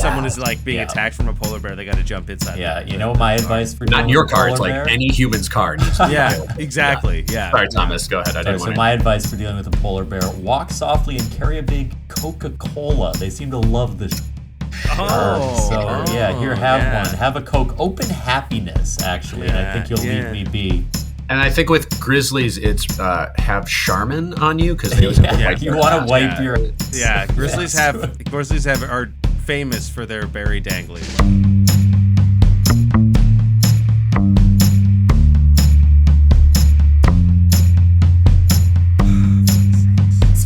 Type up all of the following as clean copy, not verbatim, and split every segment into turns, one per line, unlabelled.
someone is like being attacked from a polar bear, they got to jump inside.
Yeah, you know my advice for
not your car. It's like any human's car. Needs to
be exactly. Yeah.
Sorry, Thomas. Go ahead.
So my advice for dealing with a polar bear: walk softly and carry a big Coca-Cola. They seem to love this. Here, have one. Have a Coke. Open happiness, actually, and I think you'll leave me be.
And I think with grizzlies, it's have Charmin on you because they
you want to wipe your.
Yeah, grizzlies are famous for their berry dangling.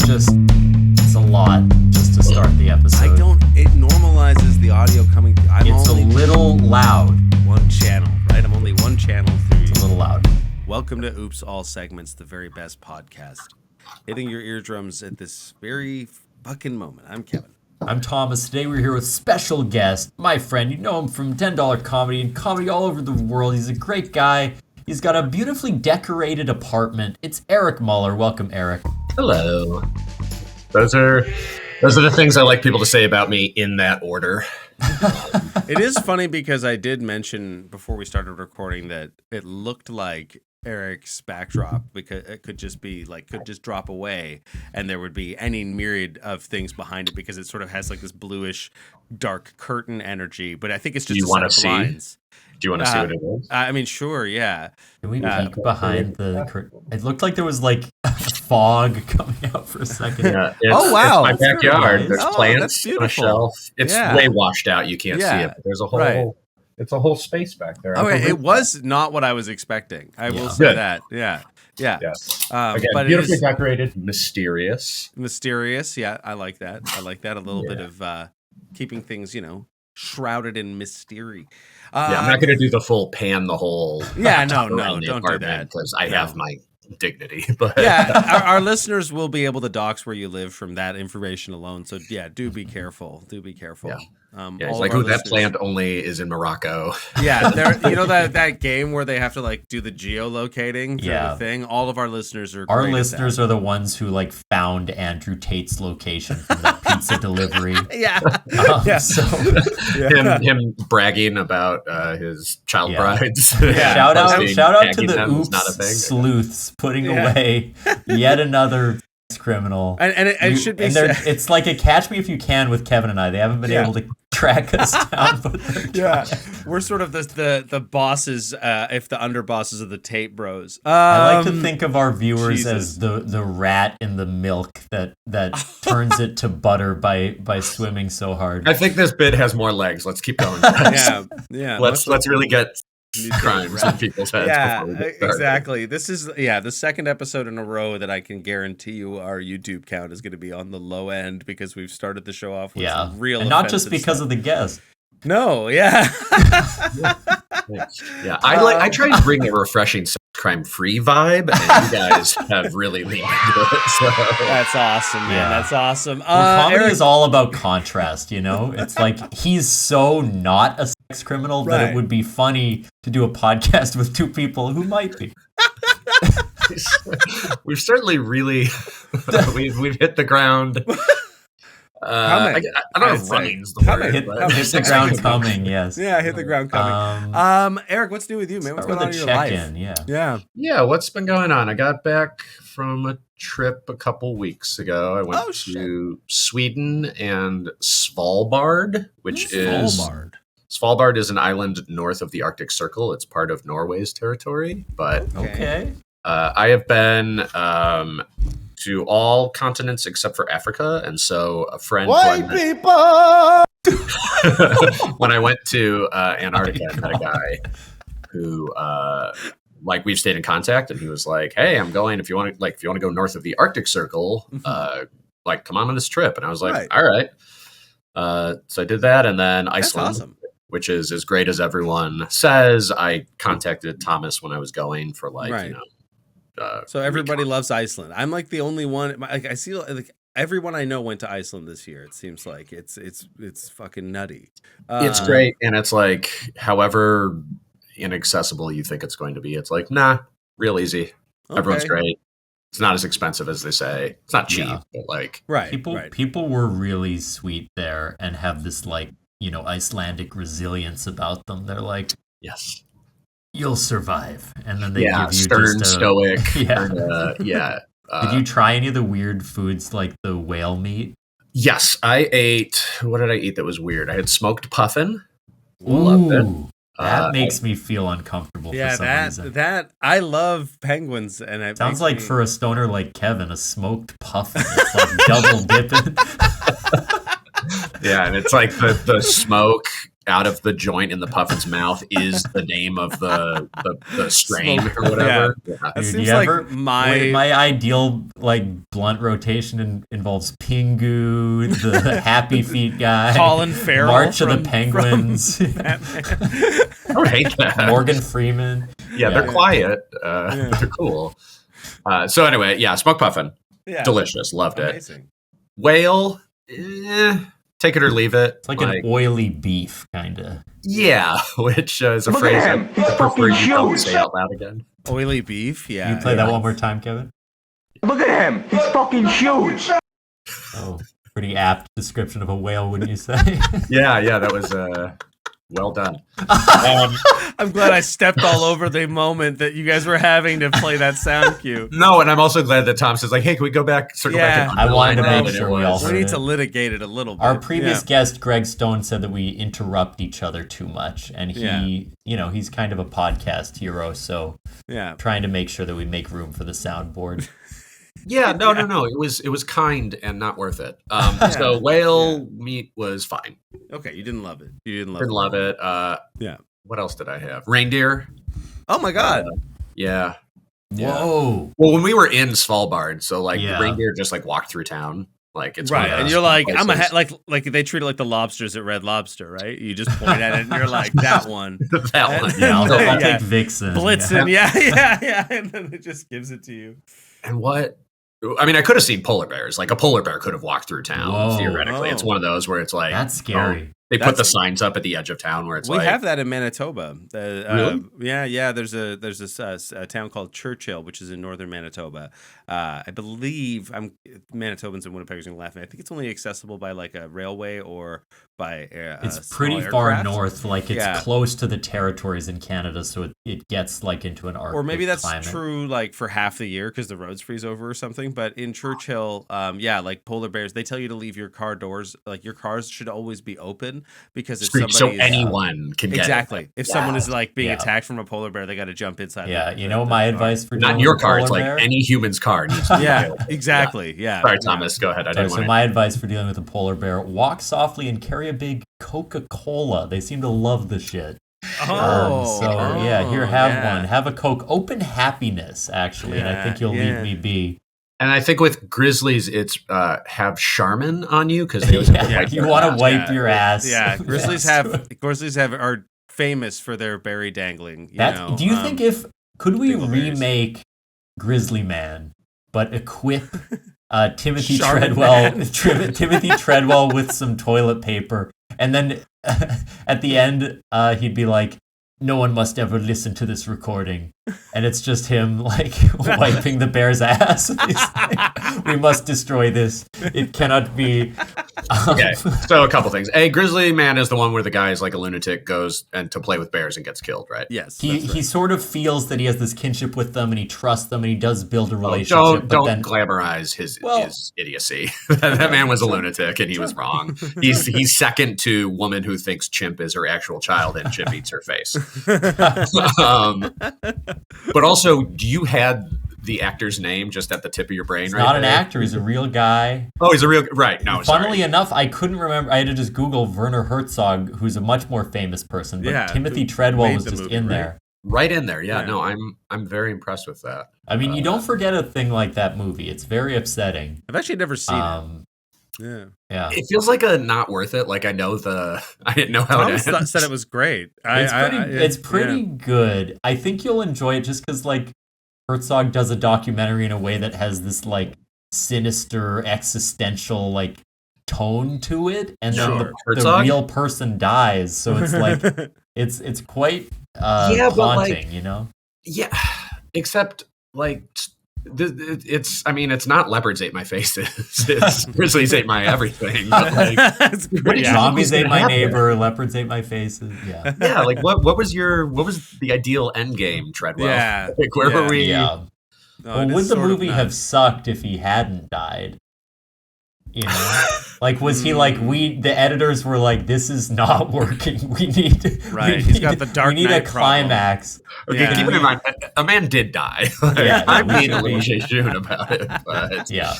It's a lot just to start the episode.
It normalizes the audio coming.
It's a little loud.
One channel, right? I'm only one channel through.
It's a little loud.
Welcome to Oops All Segments, the very best podcast. Hitting your eardrums at this very fucking moment. I'm Kevin.
I'm Thomas. Today we're here with special guest, my friend. You know him from $10 Comedy and comedy all over the world. He's a great guy. He's got a beautifully decorated apartment. It's Eric Muller. Welcome, Eric.
Hello. Those are the things I like people to say about me in that order.
It is funny because I did mention before we started recording that it looked like Eric's backdrop because it could just drop away and there would be any myriad of things behind it because it sort of has like this bluish dark curtain energy, but I think it's just
Do you want to see what it is?
I mean, sure, yeah.
Can we peek behind the curtain? It looked like there was like fog coming out for a second.
Yeah,
wow.
It's my backyard.
Nice.
There's plants on a shelf. It's way washed out. You can't see it. But there's a whole...
Right. It's a whole space back there.
Okay, it was not what I was expecting. I will say that. Yeah.
Yes.
Again,
but beautifully decorated.
Mysterious.
Yeah, I like that. A little bit of keeping things, shrouded in mystery.
I'm not going to do the full pan the whole.
Yeah, no, don't do that
because I have my dignity. But
our listeners will be able to dox where you live from that information alone. So do be careful. Yeah.
It's like that plant only is in Morocco.
Yeah, that game where they have to like do the geolocating for the thing. All of our listeners are.
Our listeners are the ones who like found Andrew Tate's location from the pizza delivery.
Him bragging about his child brides.
Shout out to the Oops sleuths putting away yet another criminal.
And it should be.
It's like a Catch Me If You Can with Kevin and I. They haven't been able to track us down. But
we're sort of the bosses, if the underbosses of the Tate Bros.
I like to think of our viewers as the rat in the milk that turns it to butter by swimming so hard.
I think this bit has more legs. Let's keep going. Let's really get crimes in people's heads.
Yeah, exactly. This is the second episode in a row that I can guarantee you our YouTube count is going to be on the low end because we've started the show off with some real
and not just because of the guest.
No,
I try to bring a refreshing crime-free vibe, and you guys have really leaned into it. So.
That's awesome, man.
Yeah.
That's awesome.
Comedy is all about contrast, It's like he's so not a sex criminal that it would be funny to do a podcast with two people who might be.
We've certainly really we've hit the ground. I don't know if running's the word.
Hit the ground coming, yes.
Yeah, hit the ground coming. Eric, what's new with you, man? What's going on in your life?
Yeah, what's been going on? I got back from a trip a couple weeks ago. I went to Sweden and Svalbard, which is... Svalbard is an island north of the Arctic Circle. It's part of Norway's territory, but...
Okay.
I have been... to all continents except for Africa, and so a friend.
White people.
When I went to Antarctica, I met a guy who, we've stayed in contact, and he was like, "Hey, I'm going. If you want to go north of the Arctic Circle, come on this trip." And I was like, "All right." So I did that, and then Iceland, which is as great as everyone says. I contacted Thomas when I was going for
so everybody loves Iceland. I'm like the only one. I see like everyone I know went to Iceland this year. It seems like it's fucking nutty.
It's great, and it's like however inaccessible you think it's going to be. It's like real easy. Okay. Everyone's great. It's not as expensive as they say. It's not cheap, but
people were really sweet there and have this like Icelandic resilience about them. They're like,
Yes.
you'll survive, and then they give you
stern,
just
stoic.
Yeah.
Yeah.
Did you try any of the weird foods like the whale meat?
Yes, I ate. What did I eat that was weird? I had smoked puffin. Loved it.
That makes me feel uncomfortable for some reason.
That I love penguins, and it
Sounds like for a stoner like Kevin, a smoked puffin. It's like double dipping.
Yeah, and it's like the smoke out of the joint in the puffin's mouth is the name of the strain or whatever.
Yeah. That
Dude,
seems like
my ideal like blunt rotation involves Pingu, the Happy Feet guy,
Colin Farrell,
March of the Penguins,
I don't hate that.
Morgan Freeman.
Yeah, they're quiet. They're cool. So anyway, yeah, smoked puffin, delicious, loved
Amazing.
it. Whale, take it or leave it.
It's like an oily beef, kind of.
Yeah, which is a phrase I prefer you don't say out loud again.
Oily beef, yeah.
You play that one more time, Kevin?
Look at him. He's fucking huge.
Oh, pretty apt description of a whale, wouldn't you say?
Yeah, that was well done.
I'm glad I stepped all over the moment that you guys were having to play that sound cue.
No, and I'm also glad that Tom says, like, hey, can we go back, circle back?
I wanted to make
that
sure we all
We need to litigate it a little bit.
Our previous guest, Greg Stone, said that we interrupt each other too much, and he's kind of a podcast hero, so trying to make sure that we make room for the soundboard.
Yeah, no. It was kind and not worth it. So whale meat was fine.
Okay, you didn't love it.
Didn't love it.
Yeah.
What else did I have? Reindeer.
Oh my god.
Yeah.
Whoa.
Well, when we were in Svalbard, so like the reindeer just like walked through town. Like it's
right, and you're like, like they treat it like the lobsters at Red Lobster, right? You just point at it and you're like, that one.
That one.
Yeah, I'll take Vixen.
Blitzen, yeah. And then it just gives it to you.
And what? I mean, I could have seen polar bears. Like a polar bear could have walked through town, theoretically. It's one of those where it's like...
That's scary.
They put the signs up at the edge of town where it's
we have that in Manitoba.
Really?
Yeah. There's a town called Churchill, which is in northern Manitoba. I believe Manitobans and Winnipeggers are gonna laugh at me. I think it's only accessible by like a railway or by
it's pretty far north. Like it's close to the territories in Canada, so it gets like into an Arctic
or maybe that's
climate.
true like for half the year because the roads freeze over or something. But in Churchill, like polar bears, they tell you to leave your car doors. Like your cars should always be open. Because if somebody
anyone can get
exactly. If someone is like being attacked from a polar bear, they got to jump inside.
Yeah, you know my advice for
not your car. It's like any human's car needs to be
exactly. Yeah.
Sorry, Thomas. Go ahead.
So my advice for dealing with a polar bear: walk softly and carry a big Coca-Cola. They seem to love the shit. Here, have one. Have a Coke. Open happiness, actually, and I think you'll leave me be.
And I think with grizzlies, it's have Charmin on you because
you want to wipe your ass.
Yeah, grizzlies are famous for their berry dangling.
Do you think could we remake Grizzly Man, but equip Timothy Treadwell with some toilet paper, and then at the end he'd be like, "No one must ever listen to this recording," and it's just him like wiping the bear's ass. We must destroy this. It cannot be.
Okay, so a couple things. Grizzly Man is the one where the guy is like a lunatic, goes and to play with bears and gets killed, right?
Yes.
He sort of feels that he has this kinship with them, and he trusts them, and he does build a relationship.
Don't glamorize his idiocy. That man was a lunatic, and he was wrong. He's second to woman who thinks chimp is her actual child, and chimp eats her face. But also, do you had the actor's name just at the tip of your brain?
He's
right
not
there?
An actor. He's a real guy.
Oh, he's a real right. No,
funnily enough, I couldn't remember. I had to just Google Werner Herzog, who's a much more famous person. But Timothy Treadwell was just in there.
Right in there. Yeah. No, I'm very impressed with that.
I mean, you don't forget a thing like that movie. It's very upsetting.
I've actually never seen it.
Yeah. It feels like a not worth it. Like I didn't know how it ends.
Said it was great.
It's pretty good. I think you'll enjoy it just because like Herzog does a documentary in a way that has this like sinister existential like tone to it, and then the real person dies. So it's like it's quite haunting, you know?
Yeah, except like it's. I mean, it's not leopards ate my faces. It's grizzlies ate my everything. But like,
That's great.
Zombies ate my
happen?
neighbor. Leopards ate my faces. Yeah.
yeah, like what was the ideal end game, Treadwell?
Yeah.
Like where were we?
Yeah.
Oh,
Well,
it
would
is
the
sort of
movie have
nuts.
sucked if he hadn't died? You know, like was he like the editors were like, this is not working. We need
Right, he's got the Dark
We need
Knight
a climax.
Okay,
Yeah.
keep in mind, a man did die. Like,
Yeah,
I'm
we
being a
should
little
be.
jejune about it, but
Yeah.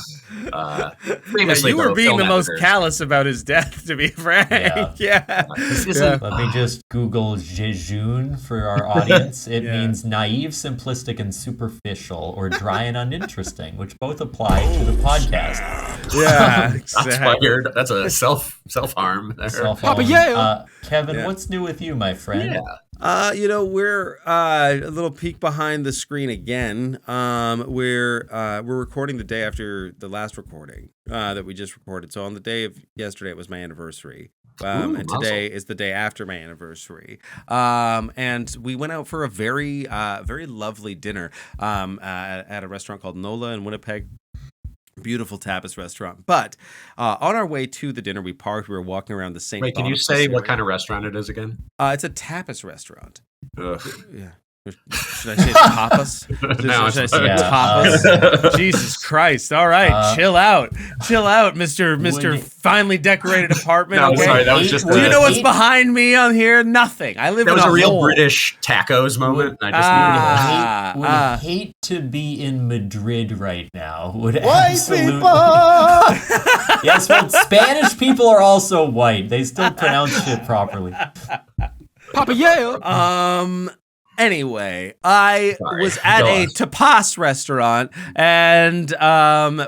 Yeah,
famously,
you were
though,
being
film
the most
editors-
callous about his death, to be frank.
Yeah.
Yeah.
This isn't-
Let me just Google jejune for our audience. It
Yeah.
means naive, simplistic, and superficial, or dry and uninteresting, which both apply to the podcast.
Yeah,
That's
exactly.
fired. That's a self harm there.
Papa,
yeah.
Kevin,
Yeah.
what's new with you, my friend?
Yeah.
We're a little peek behind the screen again. We're recording the day after the last recording that we just recorded. So on the day of yesterday, it was my anniversay. And today is the day after my anniversary. And we went out for a very lovely dinner at a restaurant called Nola in Winnipeg. Beautiful tapas restaurant. But on our way to the dinner, we parked. We were walking around the St.
Wait, can you
Boniface
say what
area.
kind of restaurant it is again?
It's a tapas restaurant.
Ugh.
Yeah. Should I say tapas?
No,
Should I say
yeah,
tapas? Jesus Christ! All right, chill out, Mister
Would-
finely decorated apartment.
No,
okay?
sorry, that was just
Do you
a-
know what's behind me on here? Nothing. I live
That
in
was a real
hole.
British tacos moment. And I just
Ah.
Would hate to be in Madrid right now. Would
White
absolutely.
people!
Yes, well, Spanish people are also white. They still pronounce shit properly.
Papa yeah.
Anyway, I
Sorry,
was at
go
a
on.
tapas restaurant, and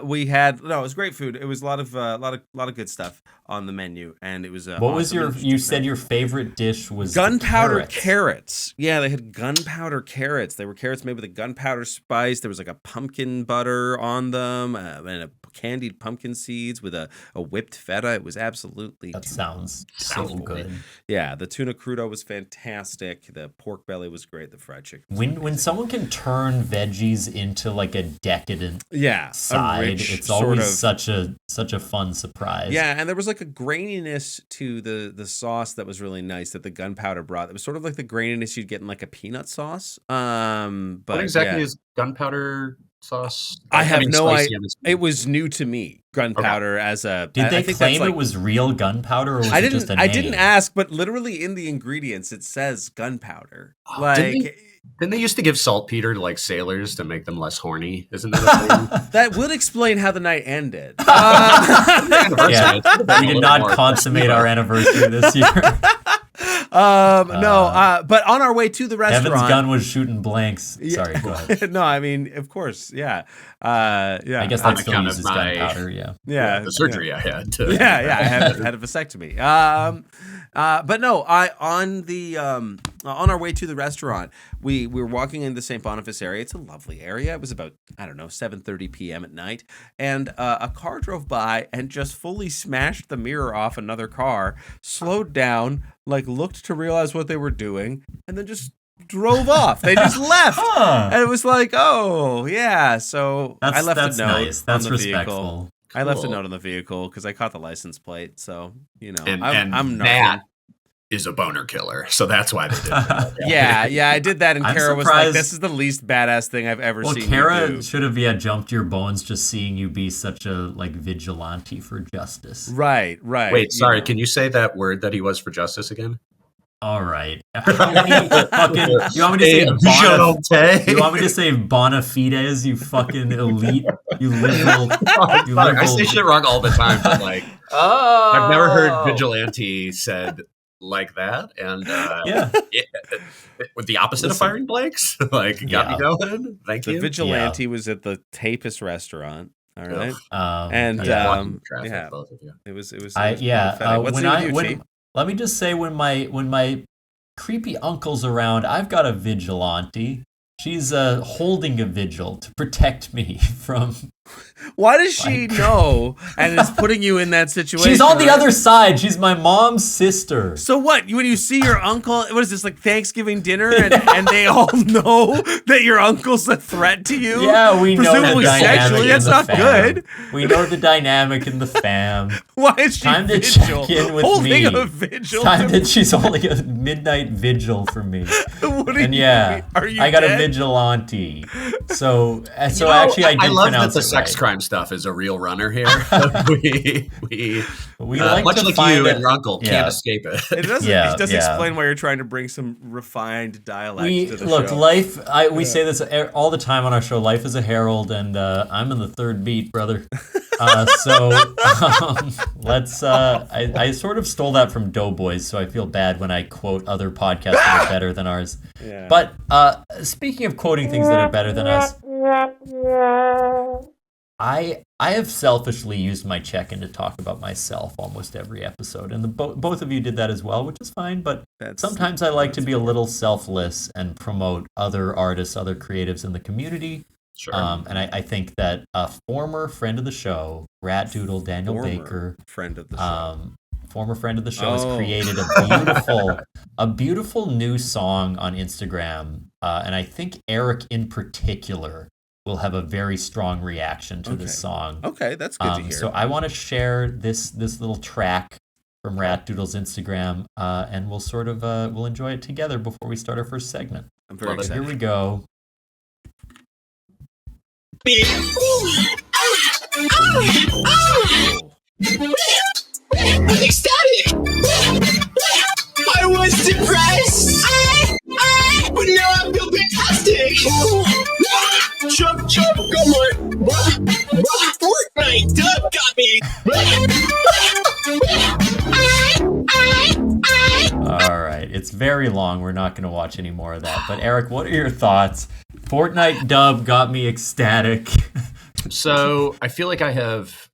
we had it was great food. It was a lot of good stuff on the menu, and it was
What was
awesome,
your?
interesting
You
thing.
said your favorite dish was the
Gunpowder
carrots.
carrots. Yeah, they had gunpowder carrots. They were carrots made with a gunpowder spice. There was like a pumpkin butter on them and a candied pumpkin seeds with a whipped feta. It was absolutely
That sounds so
Sounds
good.
yeah. The tuna crudo was fantastic. The pork belly was great. The fried chicken. was
When
amazing.
someone can turn veggies into like a decadent
yeah, a
side,
rich
it's
sort
always
of
such a fun surprise.
yeah, and there was like a graininess to the sauce that was really nice that the gunpowder brought. It was sort of like the graininess you'd get in like a peanut sauce. But
what exactly
yeah.
is gunpowder sauce?
I have no idea.
spicy,
It was new to me. Gunpowder as a.
Did
I
they
think
claim
that's, like,
it was real gunpowder, or was
I
it
didn't.
just a
I
name?
didn't ask, but literally in the ingredients it says gunpowder.
Oh, didn't
Like
Didn't they used to give saltpeter to like sailors to make them less horny? Isn't that a thing?
that would explain how the night ended.
Yeah, we did not consummate our anniversary this year.
But on our way to the restaurant,
Evan's gun was shooting blanks.
Yeah.
Sorry, go ahead.
No, I mean, of course, yeah, yeah.
I guess
on
that still
account of
uses
my-
gunpowder. Yeah.
yeah,
the surgery I had. To,
Yeah, I had a vasectomy. But no, on our way to the restaurant, we were walking in the St. Boniface area. It's a lovely area. It was about 7:30 p.m. at night, and a car drove by and just fully smashed the mirror off another car, slowed down, like looked to realize what they were doing, and then just drove off. They just left, and it was like, oh yeah. So
That's,
I left
that's
a note
nice. That's
on the vehicle.
respectful.
I left a
Cool.
note on the vehicle because I caught the license plate. So
and
I'm not.
Matt is a boner killer, so that's why they did that.
Yeah, I did that, and
I'm
Kara was like,
surprised-
"This is the least badass thing I've ever
Well,
seen."
Kara
you do.
should have jumped your bones just seeing you be such a like vigilante for justice.
Right.
Wait, sorry.
you know.
Can you say that word that he was for justice again?
All right. How many fucking, you want me to say
Vigilante?
you want me to say bona fides, you fucking elite, you liberal, you
I
liberal.
say shit wrong all the time, but like
Oh,
I've never heard vigilante said like that, and
Yeah.
with the opposite of firing blanks, like got me going. Thank
The
you.
vigilante was at the Tapis restaurant. All right, and
yeah.
Blocking traffic,
yeah.
both of you.
it was. It was
What's
What's new with you, Chief?
let me just say when my creepy uncle's around, I've got a vigilante. She's holding a vigil to protect me from
Why does she know and is putting you in that situation?
She's on the other side. She's my mom's sister.
So what? When you see your uncle, what is this, like Thanksgiving dinner, and they all know that your uncle's a threat to you?
Yeah, we know
presumably
the dynamic
sexually.
in
That's
the
not
fam.
good.
We know the dynamic in the fam.
Why is she
Time to
vigil?
check in with
Holding
me.
a vigil.
Time that she's holding a midnight vigil for me.
What
And yeah,
are you
I got
dead?
a vigilante. So
You know,
actually, I did
I love that
pronounce
the
it
sex
right.
crime stuff is a real runner here. we
like
much
to
like
find
you
it-
and your uncle
yeah.
can't escape it.
It doesn't.
Yeah,
it does
yeah.
explain why you're trying to bring some refined dialect to the
Look,
show.
life. We say this all the time on our show. Life is a herald, and I'm in the third beat, brother. Let's. I sort of stole that from Doughboys, so I feel bad when I quote other podcasts that are better than ours.
Yeah.
But speaking of quoting things that are better than us, I have selfishly used my check-in to talk about myself almost every episode, and both of you did that as well, which is fine. But sometimes I like to be a little selfless and promote other artists, other creatives in the community.
Sure.
And I think that a former friend of the show, Ratdoodle, Daniel Baker,
friend of the show.
former friend of the show, has
Oh.
created a beautiful new song on Instagram, and I think Eric in particular will have a very strong reaction to this song.
Okay, that's good to hear.
So I want to share this little track from Ratdoodle's Instagram, and we'll sort of we'll enjoy it together before we start our first segment.
I'm very
Love it.
excited.
Here we go.
Ecstatic! I was depressed! But now I feel fantastic! Chub chub, come on! Fortnite Dub got me!
All right, it's very long. We're not going to watch any more of that. But Eric, what are your thoughts? Fortnite Dub got me ecstatic.
So I feel like I have.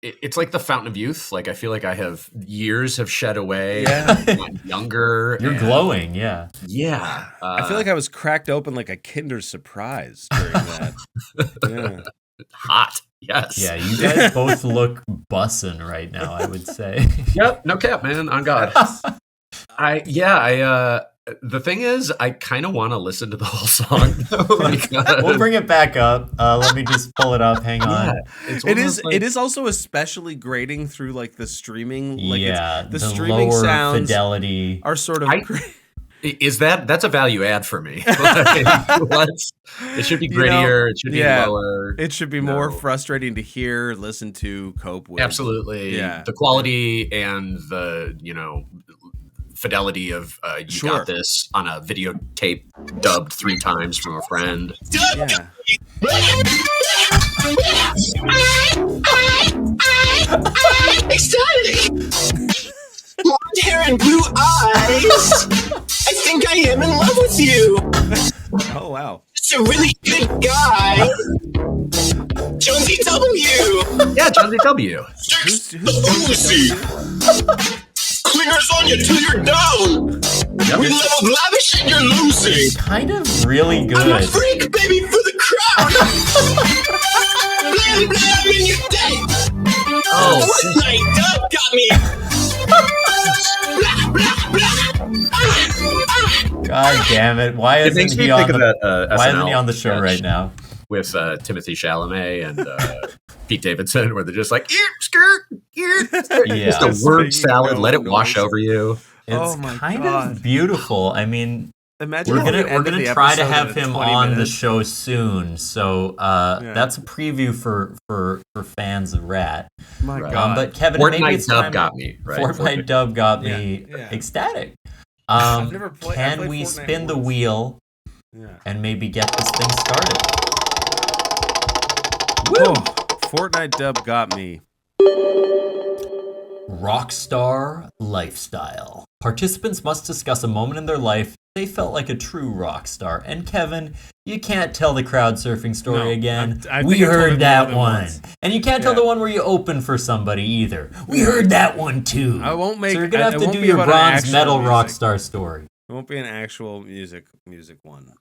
It's like the fountain of youth. Like I feel like I have years have shed away.
Yeah.
I've gotten younger.
You're
and-
glowing, yeah.
Yeah.
I feel like I was cracked open like a Kinder Surprise during that. Yeah.
hot. Yes.
Yeah, you guys both look bussin' right now, I would say.
Yep. No cap, man. On God. The thing is, I kind of want to listen to the whole song.
We'll bring it back up. Let me just pull it up. Hang on.
It is also especially grating through like the streaming. Like
yeah,
the streaming
lower
sounds
fidelity.
are sort of.
Is that's a value add for me? It should be grittier. It should be lower.
It should be more frustrating to hear, listen to, cope with.
Absolutely.
Yeah.
The quality and the fidelity of you got this on a videotape dubbed 3 times from a friend.
Yeah.
Ecstatic! Blonde hair and blue eyes! I think I am in love with you!
Oh wow.
It's a really good guy! Jonesy W!
Yeah, Jonesy W.
Who's
Lucy! Clingers on you till you're down! We leveled lavish and you're losing!
Kind of really
I'm a
good.
freak, baby, for the crowd! Blam, blam, and you're dead!
Oh,
Fortnite Dub got me! Blah, blah, blah!
God damn it! Why
it makes
isn't
me
he on
think of
the?
that
Why
SNL
isn't he on the show
sketch
right now?
with Timothy Chalamet and Pete Davidson, where they're just like, skirt, skirt.
Yeah.
Just a
Just
word
making
salad,
no
let it wash
noise.
over you.
It's
Oh my
kind
God.
of beautiful. I mean,
Imagine
we're
how we
gonna
ended the
try to
episode
have
in
him
20
on the
minutes.
show soon. So that's a preview for fans of Rat.
My
Right.
God.
But Kevin, maybe
Fortnite
it's
Dub
time.
got me. Right?
Fortnite Dub got me
Yeah, yeah.
ecstatic.
I've never played- I
Can
played
we
Fortnite
spin the
once.
wheel
Yeah.
and maybe get this thing started?
Oh, Fortnite Dub got me.
Rockstar Lifestyle. Participants must discuss a moment in their life they felt like a true rock star. And Kevin, you can't tell the crowd surfing story
No,
again.
I
We
think I told it
heard
more
that
than
one.
once.
And you can't tell
Yeah.
the one where you open for somebody either. We heard that one too.
I won't make.
So you're gonna have
it
to
won't
do
be
your
about an
bronze
actual
medal
music.
rock star story.
It won't be an actual music one.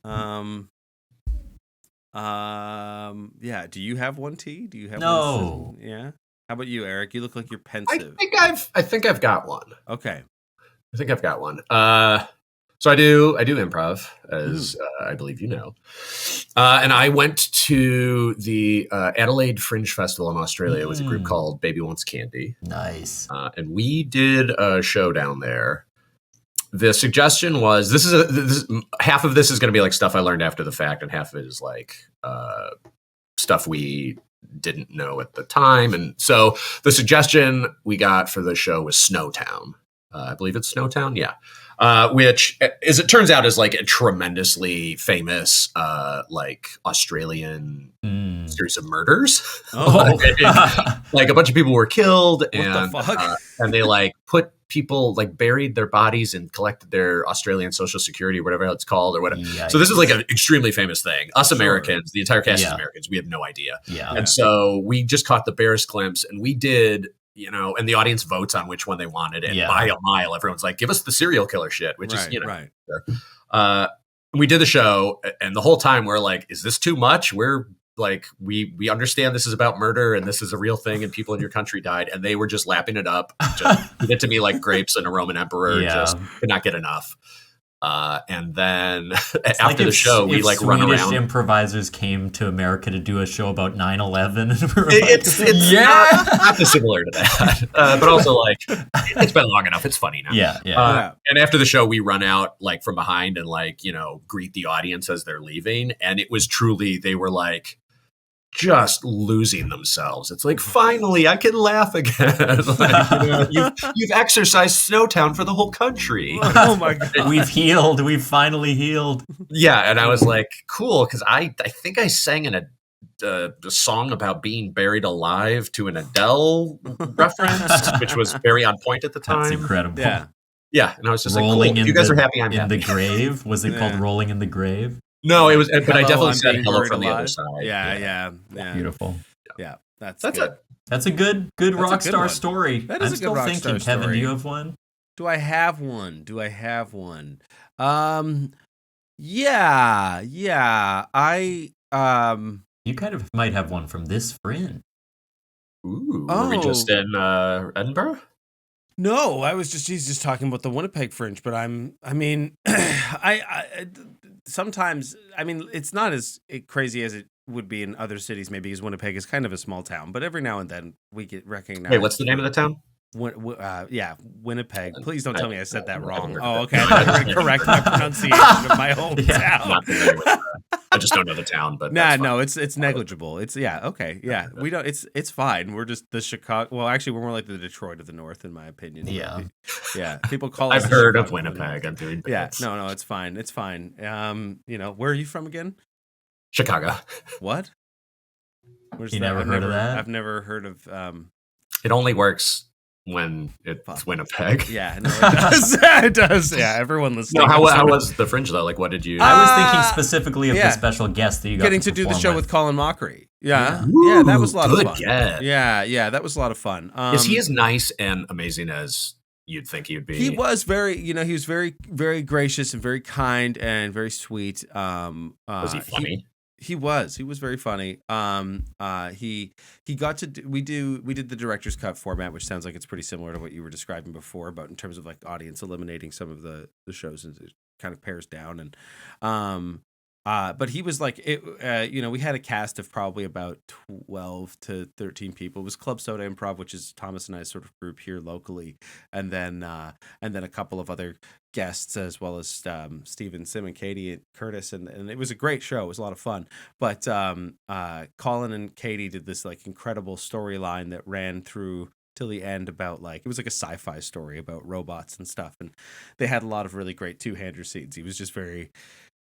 Yeah. Do you have one, T? Do you have
No.
one? Yeah. How about you, Eric? You look like you're
I
pensive.
think I've got one.
Okay.
I think I've got one. So I do improv, as I believe you know. And I went to the Adelaide Fringe Festival in Australia with a group called Baby Wants Candy.
Nice.
And we did a show down there. The suggestion was this half of this is going to be like stuff I learned after the fact, and half of it is like stuff we didn't know at the time. And so the suggestion we got for the show was Snowtown. I believe it's Snowtown. Yeah. Which, as it turns out, is like a tremendously famous, like Australian series of murders.
Oh,
Like a bunch of people were killed,
the fuck?
And they like put people like buried their bodies and collected their Australian Social Security, or whatever it's called, or whatever.
Yikes.
So this is like an extremely famous thing. Us Americans, the entire cast is
Yeah.
Americans. We have no idea.
Yeah.
And so we just caught the barest glimpse, and we did. And the audience votes on which one they wanted. And by a mile, everyone's like, give us the serial killer shit, which is,
right.
We did the show, and the whole time we're like, is this too much? We're like, we understand this is about murder and this is a real thing and people in your country died. And they were just lapping it up. Just feed it to me like grapes and a Roman emperor. Just could not get enough. And then after the show, we like run around.
Swedish improvisers came to America to do a show about 9/11.
It's not dissimilar to that, but also like it's been long enough. It's funny now.
Yeah.
And after the show, we run out like from behind and like greet the audience as they're leaving. And it was truly they were like just losing themselves. It's like finally I can laugh again. Like, you've exercised Snowtown for the whole country.
Oh my god,
we've healed. We've finally healed.
Yeah, and I was like, cool, because I think I sang in a song about being buried alive to an Adele reference, which was very on point at the time.
That's incredible.
Yeah, and I was just
Rolling
like, cool. If you guys are happy, I'm happy.
In the grave? Was it called Rolling in the Grave?
No, it was, but I definitely
I'm
said
being
hello
buried
from the
alive.
other side.
Yeah.
Beautiful.
Yeah, that's
good.
it.
That's a good
That's a good
Rockstar
one.
story.
That is
I'm
a
still
good Rockstar
thinking, Kevin,
story.
do you have one?
Do I have one? Yeah.
You kind of might have one from this friend.
Ooh, were we just in Edinburgh?
No, he's just talking about the Winnipeg Fringe, but I sometimes, it's not as crazy as it would be in other cities, maybe, because Winnipeg is kind of a small town, but every now and then we get recognized.
Wait, what's the name of the town?
Winnipeg. Please don't tell me I said that wrong. Oh, okay. I'm going to correct my pronunciation of my hometown.
Not familiar with that. I just don't know the town, but
no, it's negligible. It's okay. Yeah, we don't. It's fine. We're just the Chicago. Well, actually, we're more like the Detroit of the North, in my opinion. Yeah. People call us.
I've heard of Winnipeg. I'm doing bits.
Yeah, no, it's fine. It's fine. Where are you from again?
Chicago.
What? Where's
You never heard of that?
I've never heard of.
It only works when it's Winnipeg.
Yeah, no, it does. It does. Yeah, everyone listening.
No, how was the Fringe though? Like, what did you?
I was thinking specifically of the special guest that you got
getting to do the show with Colin Mockery. Yeah, that was a lot of fun.
Guess.
Yeah, that was a lot of fun.
Is he as nice and amazing as you'd think he would be?
He was very, he was very, very gracious and very kind and very sweet.
Was he funny?
He was very funny. He got to we did the director's cut format, which sounds like it's pretty similar to what you were describing before, but in terms of like audience eliminating some of the shows and it kind of pares down. And but he was like we had a cast of probably about 12 to 13 people. It was Club Soda Improv, which is Thomas and I's sort of group here locally, and then a couple of other guests, as well as Steven, Sim, and Katie and Curtis, and it was a great show. It was a lot of fun. But Colin and Katie did this like incredible storyline that ran through till the end about like it was like a sci-fi story about robots and stuff, and they had a lot of really great two-hander scenes. He was just very,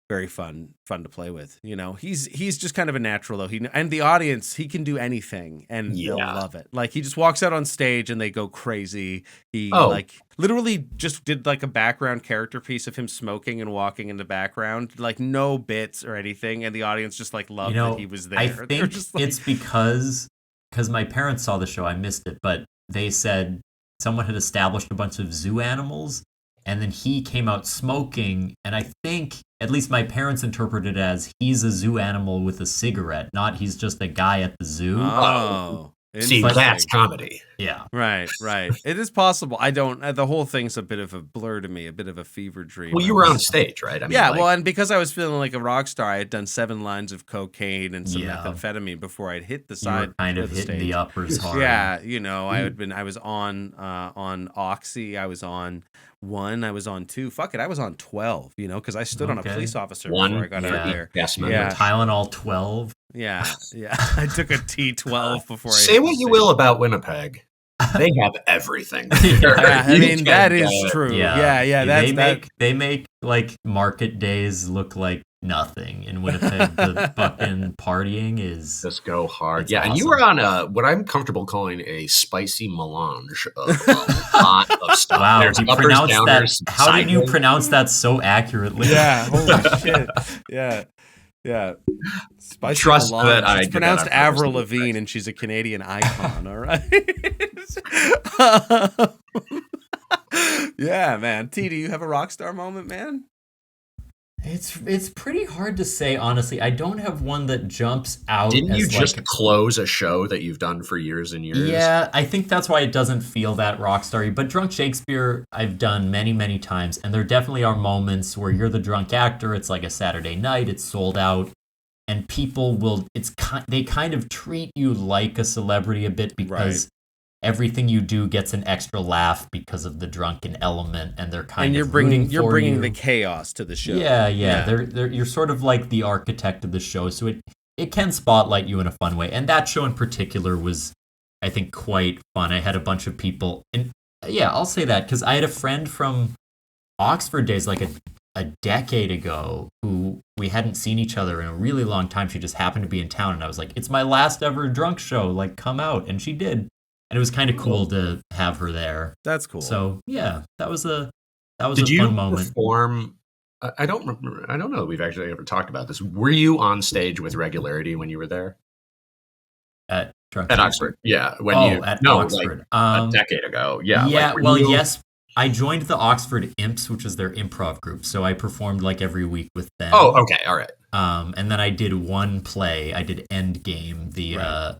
very fun to play with. He's just kind of a natural though. And the audience, he can do anything and they'll love it. Like he just walks out on stage and they go crazy. He like literally just did like a background character piece of him smoking and walking in the background, like no bits or anything, and the audience just like loved that he was there.
I think just like, it's because my parents saw the show. I missed it, but they said someone had established a bunch of zoo animals. and then he came out smoking, and I think, at least my parents interpreted it as he's a zoo animal with a cigarette, not he's just a guy at the zoo.
Oh.
See,
Interesting.
that's comedy.
Yeah.
Right. It is possible. I don't. The whole thing's a bit of a blur to me, a bit of a fever dream.
Well, you were on stage, right? I mean,
Yeah.
like,
Well, and because I was feeling like a rock star, I had done 7 lines of cocaine and some
Yeah.
methamphetamine before I'd hit the
You
side.
were kind of
of the
hitting
stage.
the uppers hard.
Yeah, I was on Oxy. I was on 1. I was on 2. Fuck it, I was on 12. Because I stood on a
Okay.
police officer
One,
before I got out there.
Yes, man.
Yeah.
Tylenol 12.
Yeah. I took a T12 before I
Say
hit
what
the
you
stage.
will about Winnipeg. They have everything.
Yeah, I
You
mean
can
that is
get-
true.
Yeah.
Yeah.
They make like market days look like nothing in Winnipeg. The fucking partying is
Just go hard.
It's
Yeah, and you
awesome.
were on what I'm comfortable calling a spicy melange of a lot of stuff.
wow.
There's
You
uppers,
pronounced that.
downers,
How did you
sideways.
pronounce that so accurately?
Yeah, holy shit. Yeah. Spicy
Trust
melange.
that I
It's
did
pronounced
that on purpose.
Avril Lavigne, and she's a Canadian icon. All right. Yeah, man. T, do you have a rock star moment, man?
It's pretty hard to say, honestly. I don't have one that jumps out.
Didn't
as
you just
like,
close a show that you've done for years and years?
Yeah, I think that's why it doesn't feel that rock starry. But Drunk Shakespeare, I've done many, many times, and there definitely are moments where you're the drunk actor. It's like a Saturday night, it's sold out, and people will. They kind of treat you like a celebrity a bit because everything you do gets an extra laugh because of the drunken element, and they're kind
And
of rooting
you're
for
bringing
you.
the chaos to the show.
Yeah. You're sort of like the architect of the show, so it can spotlight you in a fun way. And that show in particular was, I think, quite fun. I had a bunch of people, and yeah, I'll say that because I had a friend from Oxford days, like a decade ago, who we hadn't seen each other in a really long time. She just happened to be in town, and I was like, "It's my last ever drunk show. Like, come out!" And she did, and it was kind of cool to have her there.
That's cool.
So yeah, that was a
Did you
fun moment.
perform? I don't remember. I don't know that we've actually ever talked about this. Were you on stage with regularity when you were there
At Drunk
at
Shakespeare.
Oxford? Yeah, when
Oh,
you
at
no,
Oxford.
like a decade ago. Yeah,
Yeah.
like, were
Well,
you-
yes. I joined the Oxford Imps, which is their improv group. So I performed like every week with them.
Oh, okay, all right.
And then I did one play. I did Endgame, the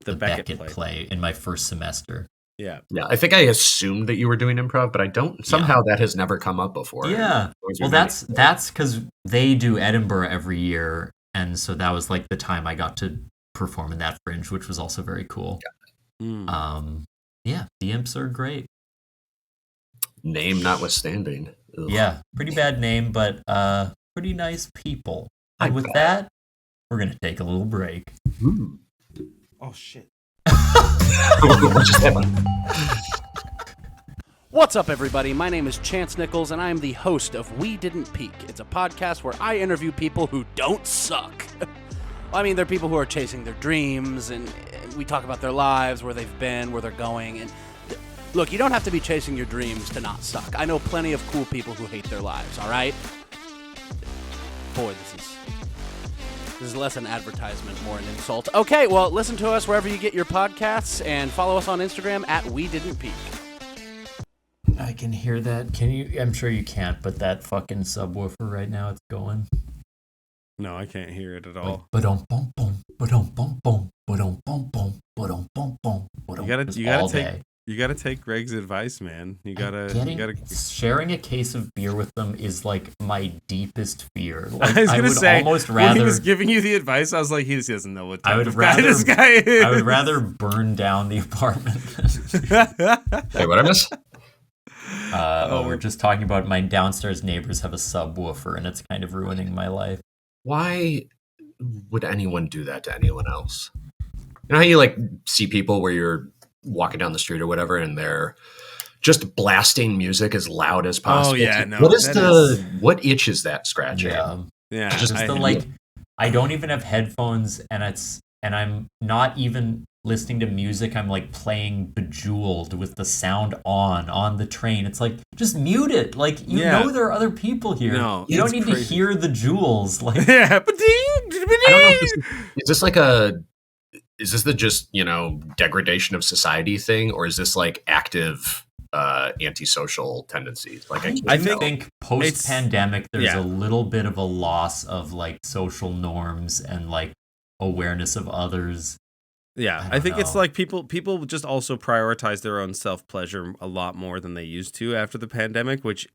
The
Beckett
Beckett
play in my first semester.
yeah.
Yeah, I think I assumed that you were doing improv, but I don't. Somehow that has never come up before.
Yeah.
Always
Well,
reminded
that's because they do Edinburgh every year, and so that was like the time I got to perform in that Fringe, which was also very cool.
Mm.
Yeah, the Imps are great.
name notwithstanding. Ugh.
Yeah, pretty bad name, but pretty nice people.
I
And with
bet.
that, we're gonna take a little break.
Ooh.
Oh shit.
What just happened?
What's up, everybody? My name is Chance Nichols, and I am the host of We Didn't Peak. It's a podcast where I interview people who don't suck. I mean, they're people who are chasing their dreams, and we talk about their lives, where they've been, where they're going. And look, you don't have to be chasing your dreams to not suck. I know plenty of cool people who hate their lives, all right? Boy, this is less an advertisement, more an insult. Okay, well, listen to us wherever you get your podcasts, and follow us on Instagram at We Didn't Peak.
I can hear that. Can you? I'm sure you can't, but that fucking subwoofer right now, it's going.
No, I can't hear it at all.
Ba-dum bum bum, ba-dum bum bum, ba-dum bum bum, ba-dum bum bum, ba-dum. It's
You gotta
all
take
day.
you gotta take Greg's advice, man. You gotta
Sharing a case of beer with them is like my deepest fear. Like,
I was gonna
would
say
almost
when he
rather.
was giving you the advice, I was like, he doesn't know what type
I would
of guy
rather.
this guy is.
I would rather burn down the apartment.
Hey, what I miss?
We're just talking about my downstairs neighbors have a subwoofer, and it's kind of ruining my life.
Why would anyone do that to anyone else? You know how you like see people where you're walking down the street or whatever, and they're just blasting music as loud as possible.
yeah, no,
What is
that
what itch is that scratching?
Yeah,
Just I don't even have headphones, and I'm not even listening to music. I'm like playing Bejeweled with the sound on the train. It's like, just mute it. Like, you know there are other people here.
No,
you don't
it's
need
crazy.
to hear the jewels. Like,
yeah.
I don't know if is this like is this the just, degradation of society thing, or is this like active antisocial tendencies. Like
I think post-pandemic, there's
yeah.
a little bit of a loss of like social norms and like awareness of others.
Yeah, I think it's like people just also prioritize their own self-pleasure a lot more than they used to after the pandemic, which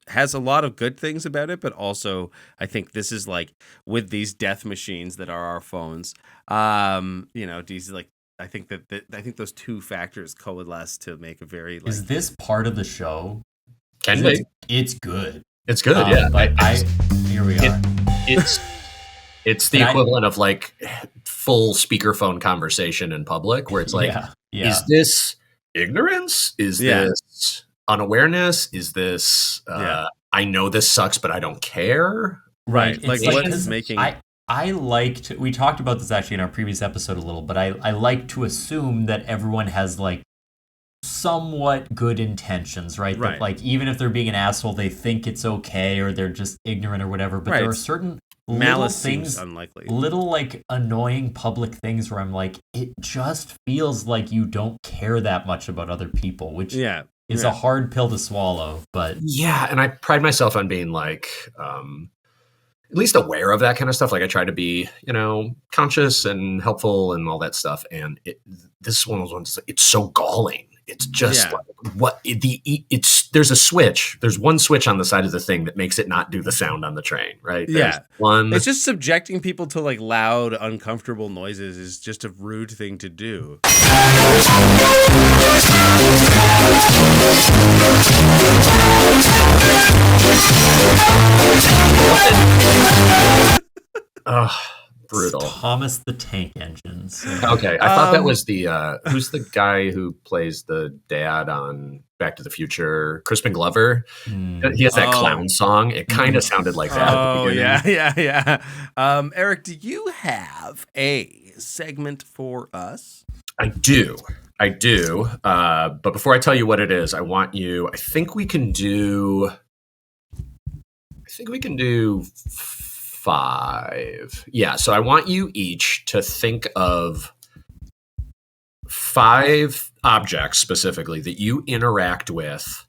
has a lot of good things about it, but also I think this is like with these death machines that are our phones. These like I think those two factors coalesce to make a very like.
Is this part of the show?
Can be.
It's good.
It's good, yeah.
But here we are.
It's the equivalent of like full speakerphone conversation in public where it's like, is this ignorance? Is this unawareness? Is this, I know this sucks, but I don't care?
Right. Like what
is
making...
we talked about this actually in our previous episode a little, but I like to assume that everyone has like somewhat good intentions, right? That like even if they're being an asshole, they think it's okay or they're just ignorant or whatever, but there are certain
malice
things,
unlikely.
Little like annoying public things where I'm like, it just feels like you don't care that much about other people, which is a hard pill to swallow. But
and I pride myself on being like at least aware of that kind of stuff. Like I try to be, conscious and helpful and all that stuff. And this is one of those ones. It's so galling. It's just like there's a switch. There's one switch on the side of the thing that makes it not do the sound on the train, right? There's one.
It's just subjecting people to like loud, uncomfortable noises is just a rude thing to do.
Brutal.
Thomas the Tank Engine. So.
Okay, I thought that was the who's the guy who plays the dad on Back to the Future? Crispin Glover. He has that clown song. It kind of sounded like that.
Oh yeah. Eric, do you have a segment for us?
I do. But before I tell you what it is, I think we can do 5. Yeah, so I want you each to think of 5 objects specifically that you interact with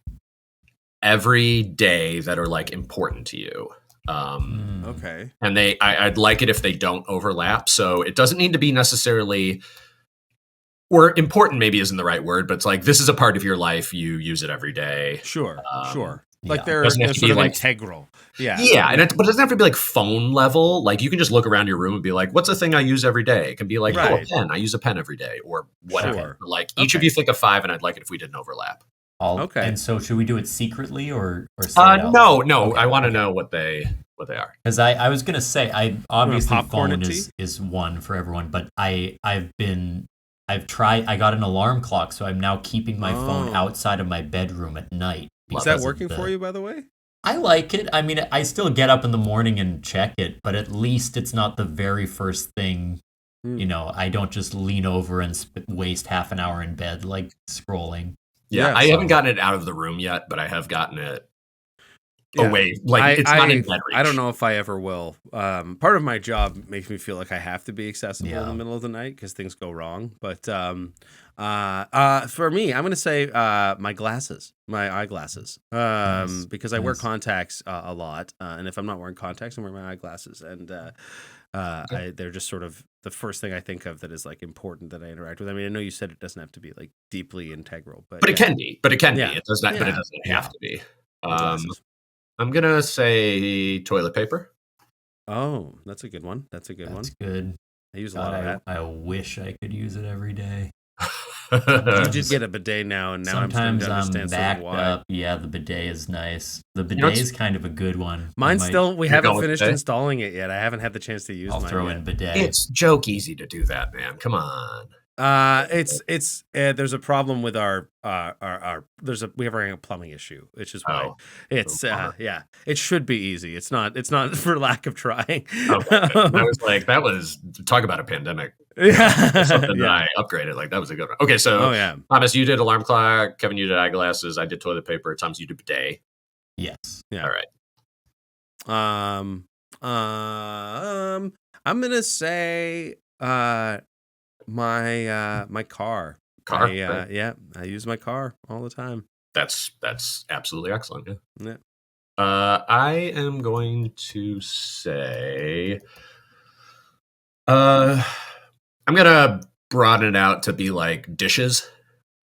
every day that are like important to you.
Okay.
And I'd like it if they don't overlap. So it doesn't need to be necessarily, or important maybe isn't the right word, but it's like this is a part of your life. You use it every day.
Sure. Like they're
Doesn't have to
sort
be
of
like
integral. Yeah.
But it doesn't have to be like phone level. Like you can just look around your room and be like, what's a thing I use every day? It can be like, a pen. I use a pen every day or whatever.
Sure.
Like each of you think of 5 and I'd like it if we didn't overlap.
Okay. And so should we do it secretly or say it out?
No. Okay, I want to know what they are.
Because I was going to say, obviously phone is one for everyone, but I got an alarm clock, so I'm now keeping my phone outside of my bedroom at night.
Is that working for you, by the way?
I like it. I mean, I still get up in the morning and check it, but at least it's not the very first thing. I don't just lean over and waste half an hour in bed, like scrolling.
Yeah, I haven't gotten it out of the room yet, but I have gotten it away. Like it's not in bed reach.
I don't know if I ever will. Part of my job makes me feel like I have to be accessible in the middle of the night because things go wrong. But for me, I'm going to say my eyeglasses, because I wear contacts a lot, and if I'm not wearing contacts, I'm wearing my eyeglasses, and they're just sort of the first thing I think of that is like important that I interact with. I mean, I know you said it doesn't have to be like deeply integral, but
it can be. It does not, but it doesn't have to be. I'm gonna say toilet paper.
Oh, that's a good one. That's
good.
I use a lot of that.
I wish I could use it every day.
You just get a bidet now, and now
sometimes
I'm starting to understand
backed up. Yeah, the bidet is nice. The bidet is kind of a good one.
Mine's still. We haven't finished installing it yet. I haven't had the chance to use.
I'll throw in bidet.
It's joke easy to do that, man. Come on.
It's there's a problem with we have a plumbing issue, which is why it should be easy. It's not for lack of trying.
I was like, that was talk about a pandemic. Something that I upgraded. Like that was a good one. Okay, so Thomas, you did alarm clock. Kevin, you did eyeglasses. I did toilet paper. Thomas, you did bidet.
Yes.
Yeah.
All
right. I'm gonna say my car. I use my car all the time.
That's absolutely excellent. Yeah.
Yeah.
I am going to say, I'm gonna broaden it out to be like dishes.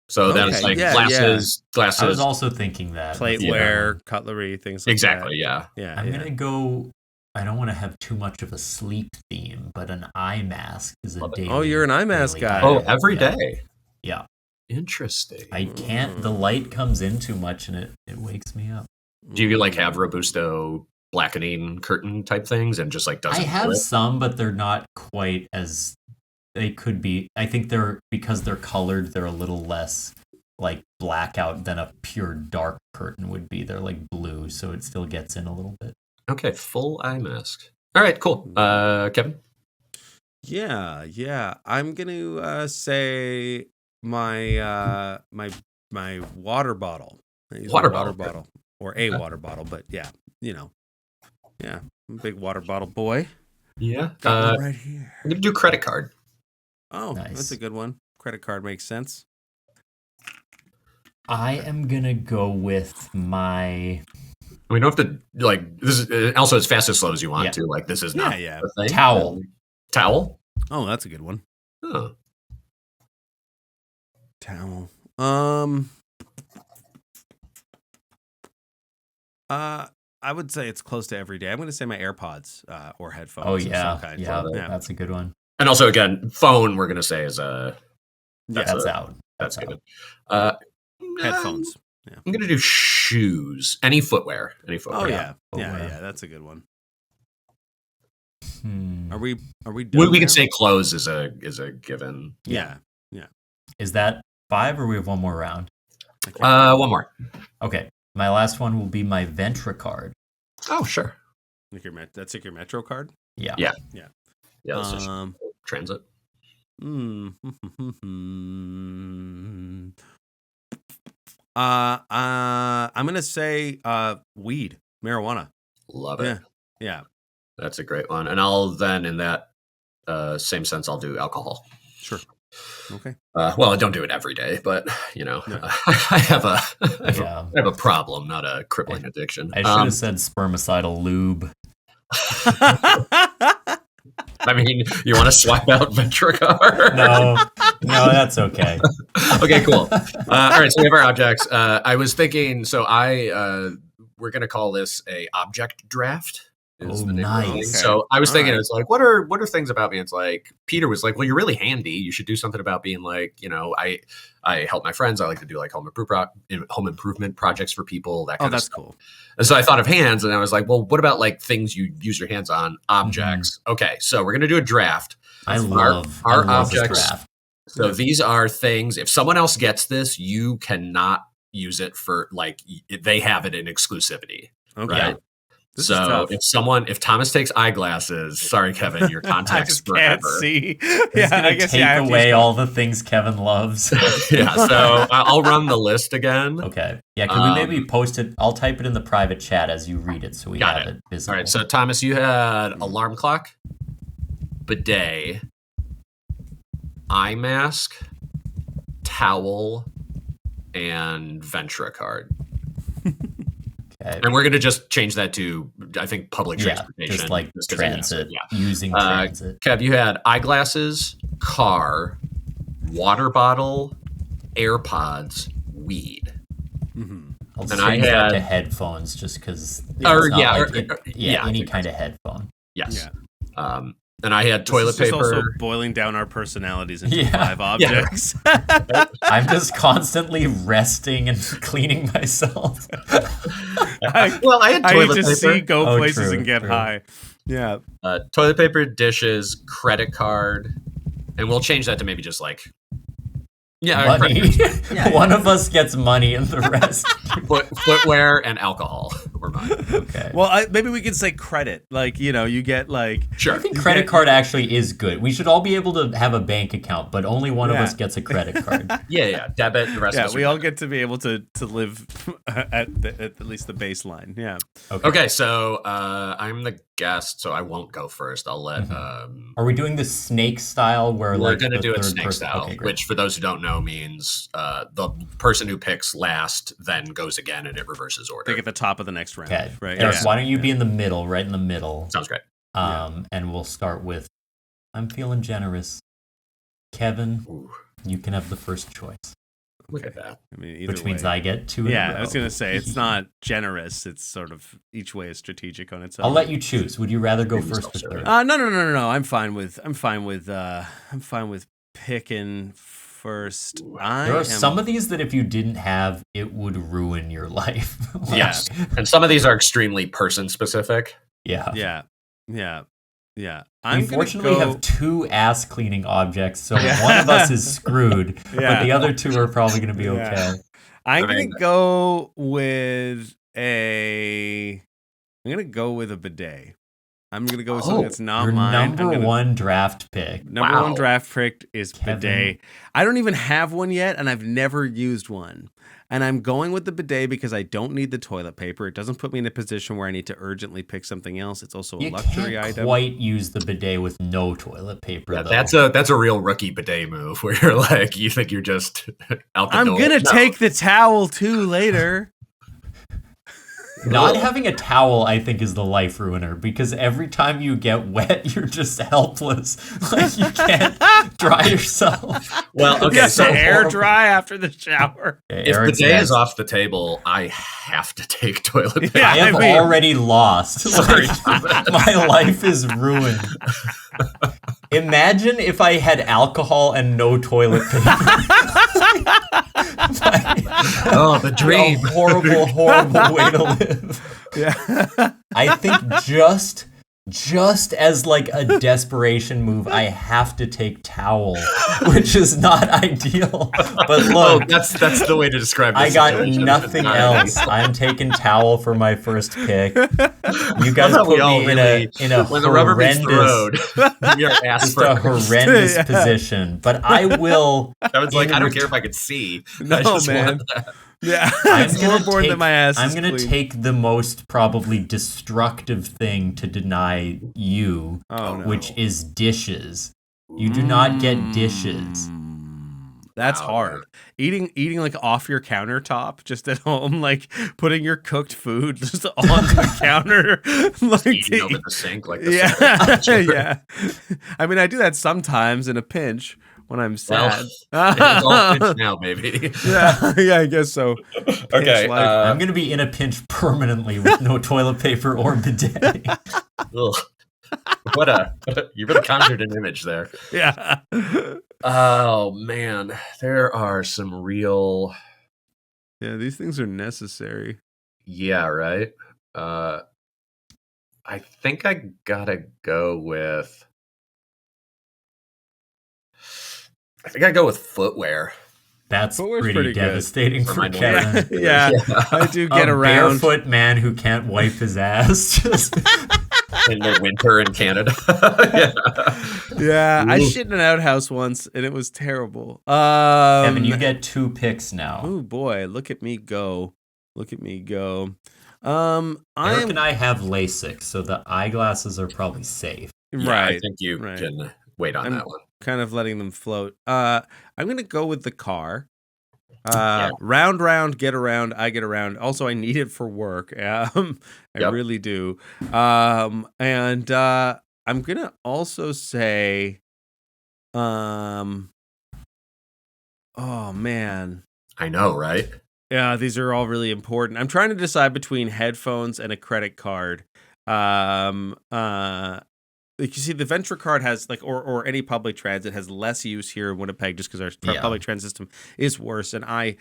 So then it's
Okay,
like
yeah,
glasses.
I was also thinking that.
Plateware, cutlery, things like
Exactly.
that.
Yeah.
Yeah.
I'm
yeah.
gonna go. I don't want to have too much of a sleep theme, but an eye mask is a
Love it.
daily.
Oh, you're an eye mask
daily
guy.
Oh,
item.
every
Yeah.
day.
Yeah.
Interesting.
I can't. The light comes in too much, and it wakes me up.
Do you like have Robusto blackening curtain type things and just like doesn't?
I have
do it?
some, but they're not quite as they could be. I think because they're colored, they're a little less like blackout than a pure dark curtain would be. They're like blue, so it still gets in a little bit.
Okay, full eye mask. All right, cool. Kevin.
Yeah. I'm gonna say my my water bottle. I use
Water
a water
bottle.
bottle or a water bottle, but yeah, yeah, I'm a big water bottle boy.
Yeah.
Got one right here.
I'm gonna do credit card.
Oh,
Nice.
that's a good one. Credit card makes sense.
I am gonna go with my
We don't have to like this is also as fast as slow as you want
Yeah.
to. Like this is not
Yeah.
the thing.
Towel.
Towel.
Oh, that's a good one.
Oh.
Towel. I would say it's close to every day. I'm going to say my AirPods or headphones.
Oh
of
yeah,
some kind.
yeah,
Yeah.
that's a good one.
And also again, phone. We're gonna say is
That's
a-
out.
that's
out.
good.
Headphones.
I'm gonna do shoes. Any footwear. Any footwear.
Oh yeah.
footwear.
Yeah. That's a good one.
Hmm.
Are we done
We can
now?
say clothes is a given.
Yeah.
Is that 5 or we have one more round?
I can't
One more.
Okay, my last one will be my Ventra card.
Oh sure.
that's like your Metro card.
Yeah.
Yeah. That's just
Um.
transit.
I'm gonna say weed, marijuana.
Love it.
Yeah.
That's a great one. And I'll then in that same sense I'll do alcohol.
Sure. Okay.
Well, I don't do it every day, but you know,
No.
I have a
Yeah.
I have a problem, not a crippling addiction.
I should have said spermicidal lube.
I mean, you want to swap out Ventricar?
No, that's okay.
Okay, cool. All right, so we have our objects. I was thinking, so we're gonna call this a object draft. is
Oh,
the name of the thing.
nice.
So I was
All
thinking,
right.
it's like, what are things about me? It's like Peter was like, well, you're really handy. You should do something about being like, you know, I help my friends. I like to do like home improvement projects for people. That
Oh,
kind of
that's
stuff.
cool.
And so I thought of hands, and I was like, well, what about like things you use your hands on, objects? Okay, so we're gonna do a draft.
I
Our-
love
our
this
objects-
draft.
So these are things. If someone else gets this, you cannot use it for like they have it in exclusivity.
Okay.
Right.
This is
So
tough.
if Thomas takes eyeglasses, sorry, Kevin, your
I
contacts
just can't
forever.
see.
It's
I
gonna
guess
take
I have to
away
use-
all the things Kevin loves.
Yeah. So I'll run the list again.
Okay. Yeah, can we maybe post it? I'll type it in the private chat as you read it so we
Got
have
it.
it visible.
All right. So Thomas, you had alarm clock, bidet, eye mask, towel, and Ventra card.
Okay.
And we're going to just change that to, I think, public
Yeah,
transportation.
just like
just as an answer.
transit,
Yeah.
using transit.
Kev, you had eyeglasses, car, water bottle, AirPods, weed.
I'll
and
change
I
that
had-
to headphones just because
yeah,
any
anything.
kind of headphone.
Yes.
Yeah.
And I had toilet
This is just also
paper.
boiling down our personalities into
Yeah.
5 objects.
I'm just constantly resting and cleaning myself.
Well, I had
I
toilet
need to
paper.
see go
Oh,
places
true,
and get
true.
high. Yeah.
Toilet paper, dishes, credit card, and we'll change that to maybe just like
Money. One of us gets money and the rest.
footwear and alcohol. We're mine.
Okay.
Well, maybe we could say credit. Like, you know, you get like.
Sure.
I think credit card actually is good. We should all be able to have a bank account, but only one of
Yeah.
us gets a credit card.
Yeah. Debit. The rest of
Yeah,
us
we
are
all
debit.
get to be able to live at least the baseline. Yeah.
Okay, so I'm the guest, so I won't go first. I'll let.
Are we doing the snake style where
We're
like
gonna
the
do it
third
snake
person-
style,
Okay, great.
which for those who don't know means the person who picks last then goes again and it reverses order.
Pick at the top of the next round.
Okay.
Right.
Eric,
Yeah.
why don't you be in the middle, right in the middle?
Sounds great.
And we'll start with I'm feeling generous. Kevin,
Ooh,
you can have the first choice.
look at that.
I mean, either
Which means
way.
I get two in a
Yeah,
row.
I was gonna say it's not generous. It's sort of each way is strategic on its own.
I'll let you choose. Would you rather go
Maybe
first or
self-serving.
third?
No. I'm fine with picking first.
There are some of these that if you didn't have, it would ruin your life. Like,
Yes, and some of these are extremely person specific.
Yeah.
Yeah.
We
I'm
fortunately
gonna go,
have two ass cleaning objects, so one of us is screwed,
Yeah.
but the other two are probably going to be
Yeah.
okay.
I'm
I
gonna
mean-
go with a bidet. I'm gonna go with something that's not
Your
mine.
number one draft pick.
Number
Wow.
one draft pick is
Kevin.
bidet. I don't even have one yet, and I've never used one. And I'm going with the bidet because I don't need the toilet paper. It doesn't put me in a position where I need to urgently pick something else. It's also a
You
luxury
can't
item.
quite use the bidet with no toilet paper,
Yeah,
though.
that's a real rookie bidet move where you're like, you think you're just out the
I'm
door.
gonna
No.
take the towel too later.
Not having a towel, I think, is the life ruiner because every time you get wet, you're just helpless. Like you can't dry yourself.
Well, okay,
Yes,
so
to air
horrible.
dry after the shower.
Okay,
if
Eric's
bidet
next.
is off the table, I have to take toilet paper.
Yeah,
I have
I mean-
already lost.
Sorry.
Like, my life is ruined. Imagine if I had alcohol and no toilet paper.
Oh, the dream.
A horrible, horrible way to live.
Yeah.
I think just as like a desperation move, I have to take towel, which is not ideal. But
Oh,
look,
that's the way to describe.
I
this
got
situation.
nothing
Not
else.
ideal.
I'm taking towel for my first pick. You guys
That's how we
put
all
me
really,
in a
when the rubber meets the
horrendous,
road, we are ass
just a
first.
horrendous
Yeah.
position. But I will.
I was like,
in
I don't
ret-
care if I could see.
No,
I just
man.
want that.
Yeah.
I'm
It's
gonna
more boring
take-
than my ass.
I'm
is
gonna
clean.
take the most probably destructive thing to deny you,
Oh, no.
which is dishes. You do not get dishes.
That's
Wow.
hard. Eating like off your countertop, just at home, like putting your cooked food just on the counter, like
Eating over the sink like the
yeah, yeah. I mean, I do that sometimes in a pinch when I'm sad.
It's all pinch now, baby.
yeah, I guess so.
Okay,
Pinch life.
I'm gonna be in a pinch permanently with no toilet paper or bidet.
Ugh. You really conjured an image there.
Yeah.
Oh man, there are some real.
Yeah, these things are necessary.
Yeah, right. I think I gotta go with. I think I go with footwear.
That's
Footwear's
pretty
pretty good.
devastating
For
for
my
Kevin.
Yeah, I do get
a
around.
barefoot man who can't wipe his ass. Just
In the winter in Canada. Yeah.
Yeah, I
Ooh.
shit in an outhouse once, and it was terrible.
Kevin, you get 2 picks now.
Oh boy, look at me go! Look at me go!
Eric
I'm
and I have LASIK, so the eyeglasses are probably safe.
Yeah,
right.
I think you
right.
can wait on
I'm-
that one.
Kind of letting them float. I'm gonna go with the car.
Yeah.
Round, get around. I get around. Also, I need it for work. I
Yep.
really do. And I'm gonna also say, oh man,
I know, right?
yeah, these are all really important. I'm trying to decide between headphones and a credit card. Like you see, the Venture card has like, or any public transit has less use here in Winnipeg, just because our
Yeah.
public transit system is worse, and I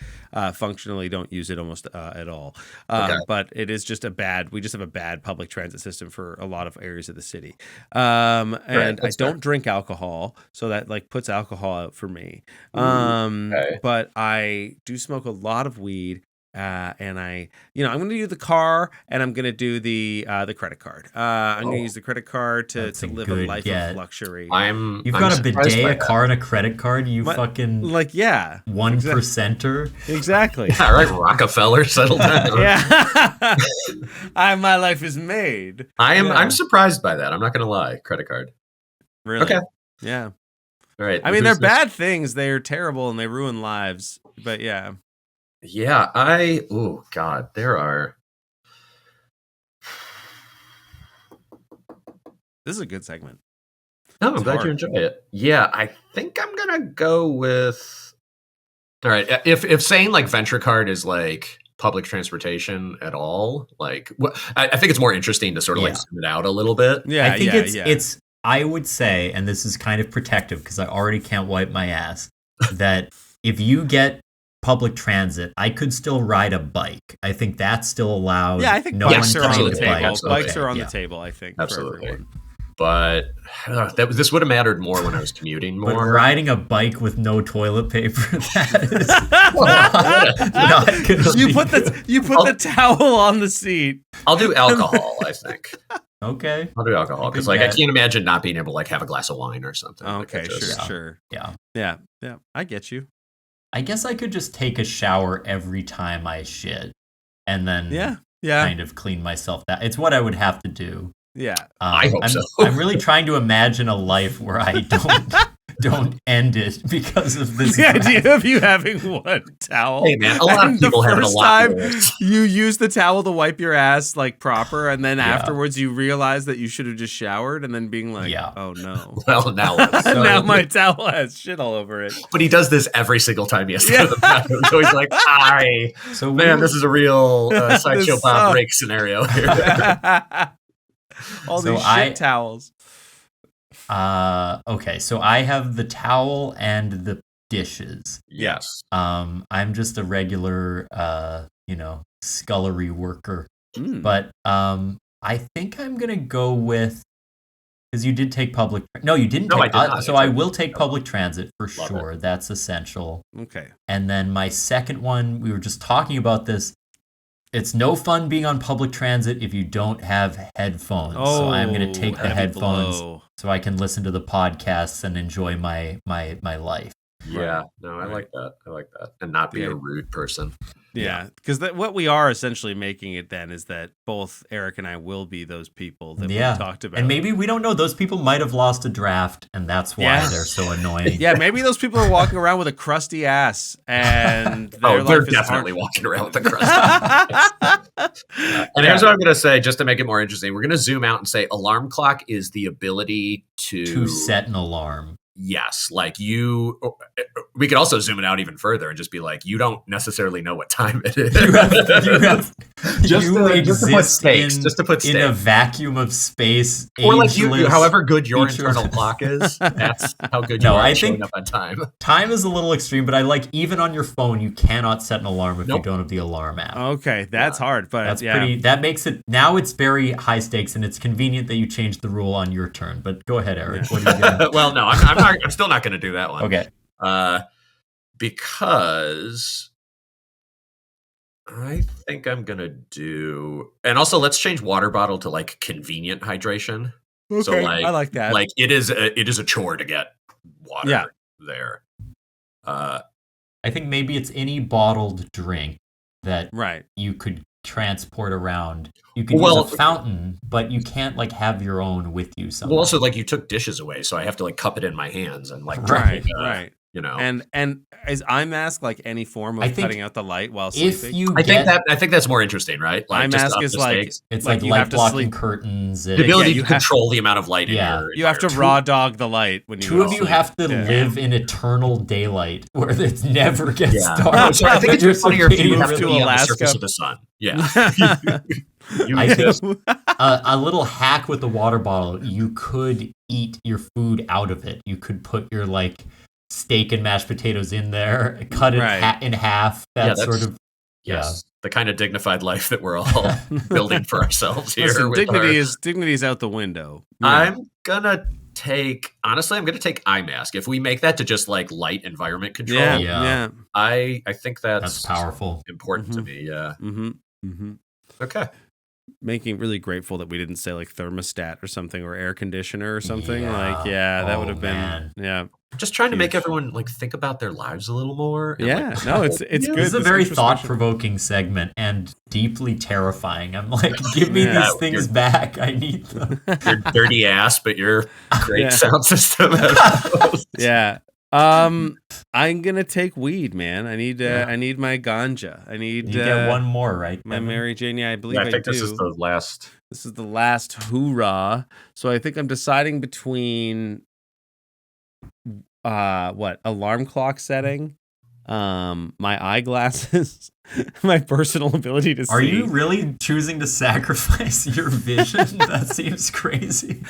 functionally don't use it almost at all.
Okay.
But it is just we just have a bad public transit system for a lot of areas of the city. And I
that's
don't
fair.
drink alcohol, so that like puts alcohol out for me.
Okay.
But I do smoke a lot of weed. and I'm going to do the car, and I'm going to do the credit card. I'm going to use the credit card to live a life of luxury.
You've got a bidet, a car, and a credit card. You fucking 1%er.
Exactly.
All right, Rockefeller, settle down.
Yeah. My life is made.
I'm surprised by that. I'm not going to lie. Credit card.
Really?
Okay.
Yeah.
All right.
I mean, they're bad things. They're terrible and they ruin lives. But yeah.
Yeah. Oh God, there are.
This is a good segment.
No, I'm glad you enjoy it. Yeah, I think I'm gonna go with. All right, if saying like venture card is like public transportation at all, like I think it's more interesting to sort of like zoom it out a little bit.
Yeah,
I think it's. I would say, and this is kind of protective because I already can't wipe my ass, that if you get public transit, I could still ride a bike. I think that's still allowed.
Yeah, I think bikes are on the table. Bikes are on the table, I think.
Absolutely. For everyone. But this would have mattered more when I was commuting more.
But riding a bike with no toilet paper, that is
you put the towel on the seat.
I'll do alcohol, I think.
Okay.
I'll do alcohol because I can't imagine not being able to like have a glass of wine or something.
Okay, sure. Yeah. I get you.
I guess I could just take a shower every time I shit and then kind of clean myself down. It's what I would have to do.
Yeah.
I hope so.
I'm really trying to imagine a life where I don't end it because of this.
The idea of you having one towel.
Hey man, a lot of people have a lot.
The first time you use the towel to wipe your ass like proper, and then afterwards you realize that you should have just showered, and then being like, oh no.
Well, now
now my towel has shit all over it.
But he does this every single time he has to go to the bathroom. So he's like, "Hi, so man, this is a real Sideshow Bob break scenario here."
All these shit towels.
Okay, so I have the towel and the dishes.
Yes.
I'm just a regular, scullery worker. But I think I'm gonna go with because you did take public. No, you didn't.
No, I did not.
So I will take public transit for sure. That's essential.
Okay.
And then my second one, we were just talking about this. It's no fun being on public transit if you don't have headphones. So I'm going to take the headphones so I can listen to the podcasts and enjoy my life.
Yeah, no, I like that. And not be a rude person.
Yeah, because what we are essentially making it then is that both Eric and I will be those people that we talked about.
And maybe we don't know. Those people might have lost a draft, and that's why they're so annoying.
Yeah, maybe those people are walking around with a crusty ass, and
they're definitely walking around with a crusty ass. And here's what I'm going to say, just to make it more interesting. We're going to zoom out and say alarm clock is the ability to
set an alarm.
Yes, like we could also zoom it out even further and just be like, you don't necessarily know what time it is.
You exist
just to put stakes.
In a vacuum of space,
or like however good your internal clock is, that's how good you are showing up on time.
Time is a little extreme, but I like even on your phone, you cannot set an alarm if you don't have the alarm app.
Okay, that's hard, but
that's pretty. That makes it now. It's very high stakes, and it's convenient that you changed the rule on your turn. But go ahead, Eric. What are you doing?
Well, no, I'm still not going to do that one.
Okay.
Because I think I'm going to do... And also, let's change water bottle to, like, convenient hydration.
Okay,
so, like,
I like that.
Like, it is a chore to get water there.
I think maybe it's any bottled drink that you could transport around. You could use a fountain, but you can't like have your own with you somewhere.
Well, also like you took dishes away, so I have to like cup it in my hands and like
right.
You know,
and is eye mask like any form of cutting out the light while sleeping?
I think that's more interesting, right? Like
eye mask is like
it's like light blocking curtains.
The ability to control the amount of light in your
you have to raw dog the light when you
two of you have to live in eternal daylight where it never gets dark.
So I think it's funnier if you have to be on the surface of the sun. Yeah.
I think a little hack with the water bottle, you could eat your food out of it. You could put your like steak and mashed potatoes in there, cut it in half. That's sort of
the kind of dignified life that we're all building for ourselves here.
Listen, dignity is out the window.
I'm gonna I'm gonna take eye mask. If we make that to just like light environment control,
Yeah.
I think
That's powerful.
important to me. Yeah. Okay.
Making really grateful that we didn't say like thermostat or something or air conditioner or something. That would have been
Just trying to make everyone like think about their lives a little more.
Yeah,
like,
no, it's good.
This is a very thought-provoking segment and deeply terrifying. I'm like, give me these things back. I need them.
Your dirty ass, but your great sound system.
Yeah. I'm gonna take weed, man. I need my ganja. I need.
You get one more, right?
My Mary Jane. Yeah, I believe I
think
do.
this is the last.
This is the last hoorah. So I think I'm deciding between alarm clock setting, my eyeglasses, my personal ability to see.
Are you really choosing to sacrifice your vision? That seems crazy.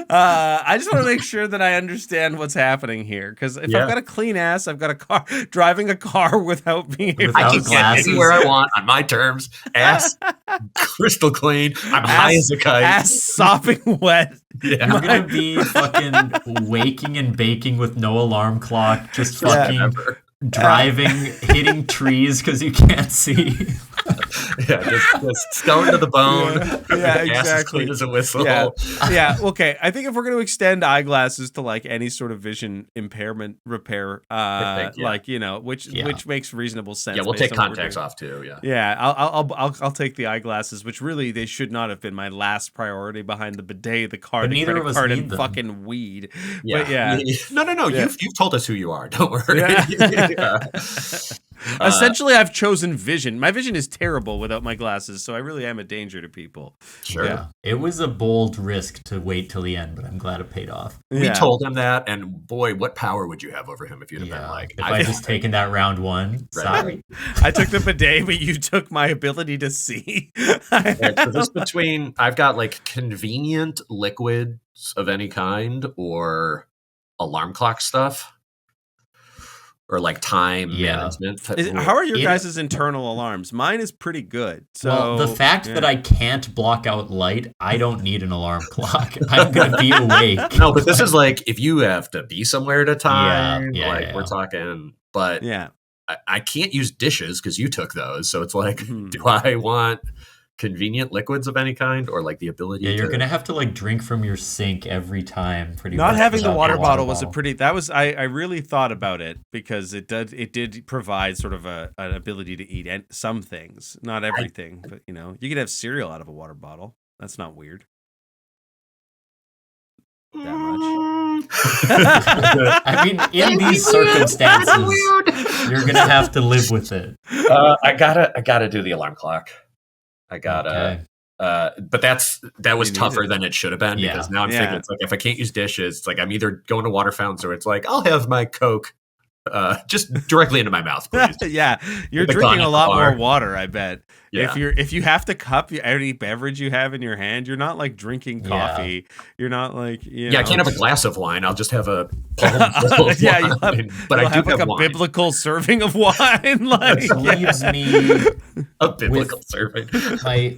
I just want to make sure that I understand what's happening here, because if I've got a clean ass, I've got a car, driving a car without being able
I can get anywhere I want on my terms. Ass crystal clean. I'm high as a kite.
Ass sopping wet.
Yeah. You're gonna be fucking waking and baking with no alarm clock, just fucking driving, hitting trees because you can't see.
Just stoned to the bone.
Yeah,
exactly. Ass as clean as a whistle.
Yeah. Okay. I think if we're going to extend eyeglasses to like any sort of vision impairment repair, which makes reasonable sense.
Yeah, we'll take contacts off too. Yeah.
Yeah. I'll take the eyeglasses, which really they should not have been my last priority behind the bidet, the card, the credit card, and fucking weed.
Yeah.
But
No.
Yeah.
You've told us who you are. Don't worry.
Essentially, I've chosen vision. My vision is terrible without my glasses, so I really am a danger to people.
Sure.
Yeah. It was a bold risk to wait till the end, but I'm glad it paid off.
We told him that, and boy, what power would you have over him if you'd have been like...
If I just taken that round one, sorry.
I took the bidet, but you took my ability to see.
So this between... I've got like convenient liquids of any kind or alarm clock stuff. Or like time management.
How are your guys' internal alarms? Mine is pretty good. So
the fact that I can't block out light, I don't need an alarm clock. I'm gonna be awake.
No, but this is like if you have to be somewhere at a time. We're talking. But I can't use dishes because you took those. So it's like, do I want convenient liquids of any kind or like the ability
you're gonna have to like drink from your sink every time pretty
not
much.
Having the water bottle was I really thought about it because it did provide sort of an ability to eat some things, not everything, but you could have cereal out of a water bottle. That's not weird that much.
I mean, in these circumstances you're gonna have to live with it.
I gotta do the alarm clock. I gotta, but that was tougher than it should have been because now I'm thinking it's like if I can't use dishes, it's like I'm either going to water fountains or it's like I'll have my Coke just directly into my mouth, please.
You're drinking a lot more water, I bet.
Yeah.
If you have to cup any beverage you have in your hand, you're not like drinking coffee. You're not like
I can't have a glass of wine. I'll just have a palm full of wine. But I do have
a biblical serving of wine.
Which leaves me
a biblical serving.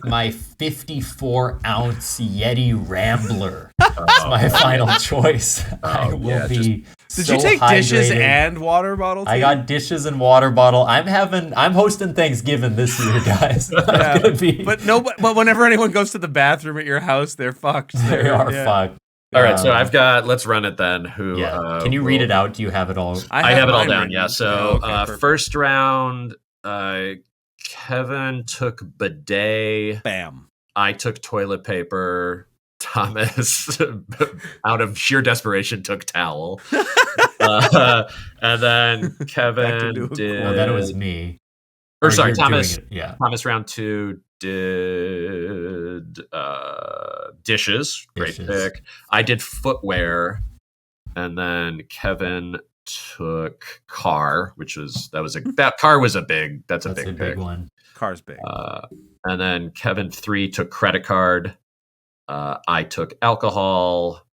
My 54-ounce Yeti Rambler. That's my final choice. I will be.
Did you take dishes and water bottle?
I got dishes and water bottle. I'm hosting Thanksgiving this year, guys.
But whenever anyone goes to the bathroom at your house, they're fucked.
They are fucked.
All right, so I've got. Let's run it then.
Can you read it out? Do you have it all?
I have it all down. Yeah. So first round, Kevin took bidet.
Bam.
I took toilet paper. Thomas, out of sheer desperation, took towel. And then Kevin did.
Well, then it was me.
Or sorry, Thomas.
Yeah.
Thomas round 2 did dishes. Great pick. I did footwear, and then Kevin took car, that car was a big. That's a big
one.
Car's big.
And then Kevin 3 took credit card. I took alcohol.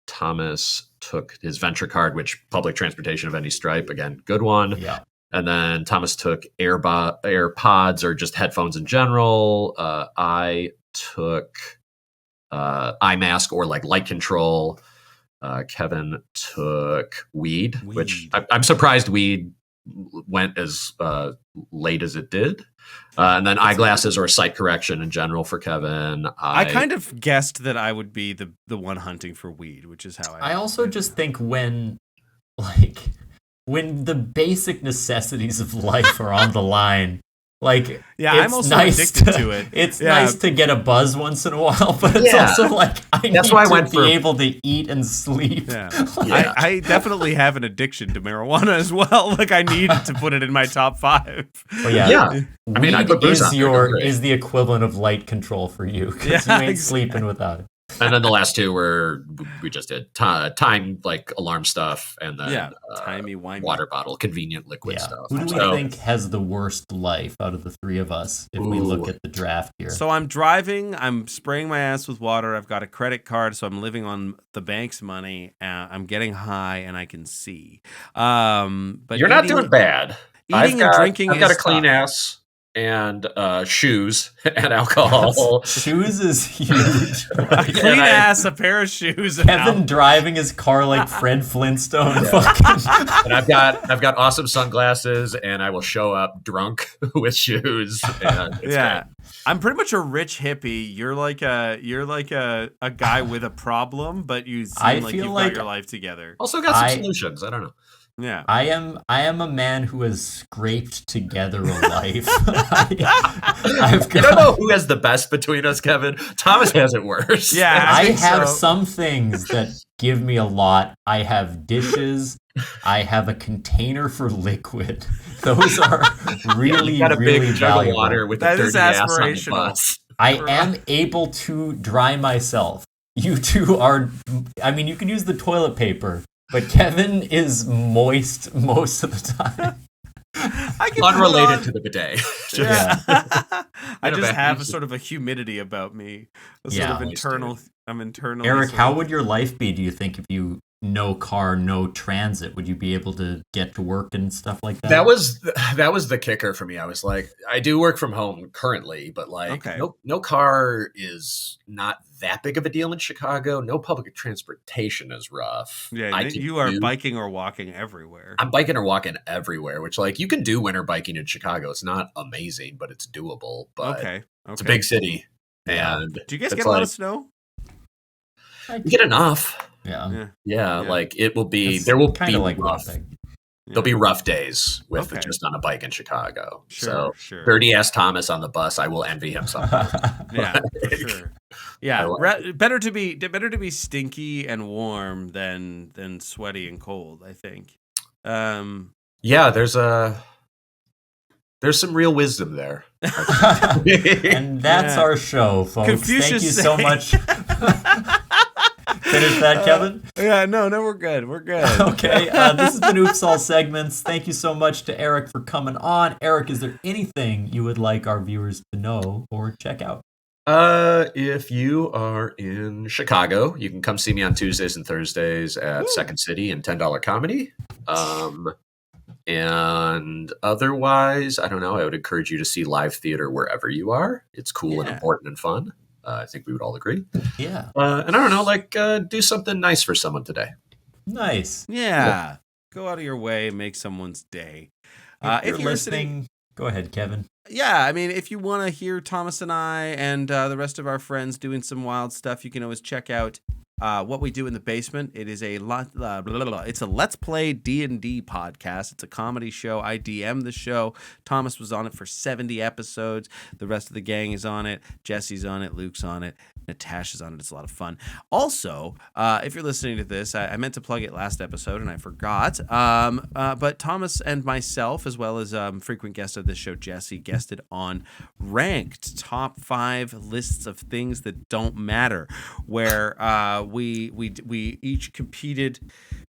Thomas took his venture card, which public transportation of any stripe. Again, good one.
Yeah.
And then Thomas took AirPods or just headphones in general. I took eye mask or like light control. Kevin took weed. Which I'm surprised weed went as late as it did. And then eyeglasses or sight correction in general for Kevin.
I kind of guessed that I would be the one hunting for weed, which is how
I also just think when the basic necessities of life are on the line, like,
I'm also addicted to it.
It's nice to get a buzz once in a while, but it's also like
That's why I went
be able to eat and sleep.
Yeah. I definitely have an addiction to marijuana as well. Like, I need to put it in my top 5.
But yeah.
I mean, I put booze on there.
Is the equivalent of light control for you, because you ain't sleeping without it.
And then the last 2 were we just did time, like alarm stuff, and then
timey-wimey
water bottle, convenient liquid stuff.
Who do we think has the worst life out of the 3 of us if we look at the draft here?
So I'm driving. I'm spraying my ass with water. I've got a credit card, so I'm living on the bank's money. I'm getting high, and I can see. But
you're not doing bad.
Eating and drinking.
I've got a clean ass. And shoes and alcohol.
Shoes is huge.
A clean ass, a pair of shoes.
Kevin driving his car like Fred Flintstone.
And I've got awesome sunglasses, and I will show up drunk with shoes. And it's great.
I'm pretty much a rich hippie. You're like a guy with a problem, but you seem like you've got your life together.
Also got some solutions. I don't know.
Yeah,
I am a man who has scraped together a life.
I don't know who has the best between us, Kevin. Thomas has it worse.
Yeah,
I have some things that give me a lot. I have dishes. I have a container for liquid. Those are really,
got a
really
big jug of
valuable.
water with a dirty ass on the bus.
I am able to dry myself. You two are. I mean, you can use the toilet paper. But Kevin is moist most of the time.
Unrelated to the bidet.
I just have a sort of a humidity about me. A sort of internal. I'm internally.
Eric, how would your life be, do you think, if you no car, no transit? Would you be able to get to work and stuff like that?
That was the kicker for me. I was like, I do work from home currently, but no car is not that big of a deal in Chicago. No public transportation is rough.
Yeah, you are biking or walking everywhere.
I'm biking or walking everywhere, which you can do winter biking in Chicago. It's not amazing, but it's doable. But it's a big city. And
do you guys get a lot of snow?
We get enough.
Yeah.
Like it will be. There will be
like
rough. There'll be rough days with just on a bike in Chicago.
Sure.
Dirty ass Thomas on the bus. I will envy him sometimes.
Sure. Yeah, better to be stinky and warm than sweaty and cold, I think.
There's some real wisdom there.
And that's our show, folks.
Confucius
Thank you so much. Finish that, Kevin?
No, we're good.
Okay, this has been Oops All Segments. Thank you so much to Eric for coming on. Eric, is there anything you would like our viewers to know or check out?
If you are in Chicago, you can come see me on Tuesdays and Thursdays at Second City and $10 Comedy. And otherwise, I don't know. I would encourage you to see live theater wherever you are. It's cool and important and fun. I think we would all agree.
Yeah.
And I don't know, do something nice for someone today.
Nice.
Yeah. Go out of your way and make someone's day.
If you're listening, go ahead, Kevin.
Yeah, I mean, if you want to hear Thomas and I and the rest of our friends doing some wild stuff, you can always check out What We Do in the Basement. It is it's a Let's Play D&D podcast. It's a comedy show. I DM the show. Thomas was on it for 70 episodes. The rest of the gang is on it. Jesse's on it. Luke's on it. Natasha's on it. It's a lot of fun. Also, if you're listening to this, I meant to plug it last episode and I forgot. But Thomas and myself, as well as frequent guest of this show, Jesse, guested on Ranked Top 5 Lists of Things That Don't Matter, where we each competed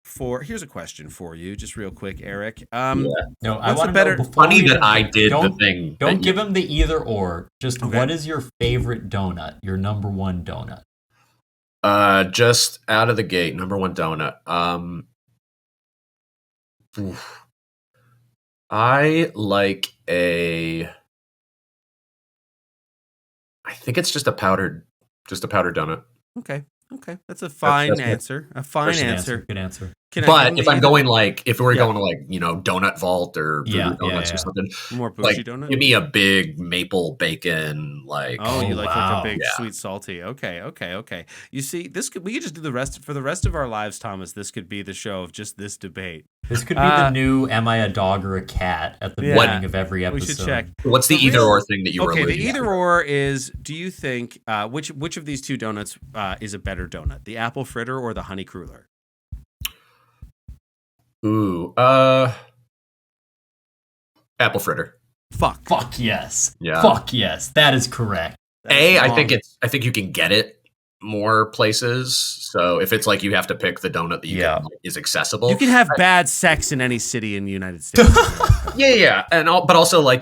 for. Here's a question for you, just real quick, Eric.
No, I want to
better.
know
Funny that I did the thing.
Don't give him the either or. Just what is your favorite donut? Your number one donut.
Just out of the gate, number one donut. I like I think it's just a powdered donut.
Okay. Okay, that's a fine
That's
answer. A fine answer.
Good answer.
But if I'm going if we're going to Donut Vault or Voodoo Donuts or something,
more bougie donut.
Give me a big maple bacon
you like a big
Yeah.
sweet salty. Okay. You see, we could just do the rest for the rest of our lives, Thomas. This could be the show of just this debate.
This could be the new "Am I a dog or a cat?" at the beginning of every episode.
We should check.
What's the either or thing that you were?
Okay, the either or is: do you think which of these two donuts is a better donut, the apple fritter or the honey cruller?
Ooh, apple fritter.
Fuck yes.
Yeah.
Fuck yes. That is correct.
I think you can get it more places. So if it's like you have to pick the donut that is accessible,
you can have bad sex in any city in the United States.
yeah, but also what?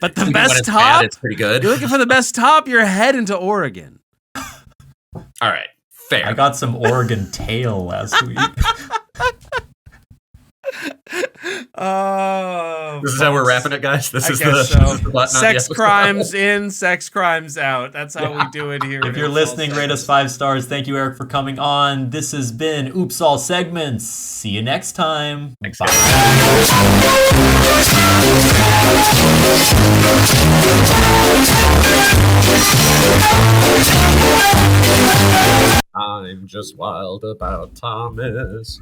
But the best top,
it's pretty good.
You're looking for the best top. You're heading to Oregon.
All right, fair.
I got some Oregon tail last week.
This is how we're wrapping it, guys. This is the button.
Sex crimes in, sex crimes out. That's how we do it here.
If you're listening, rate us 5 stars. Thank you, Eric, for coming on. This has been Oops All Segments. See you next time.
Thanks,
bye.
I'm just wild about Thomas.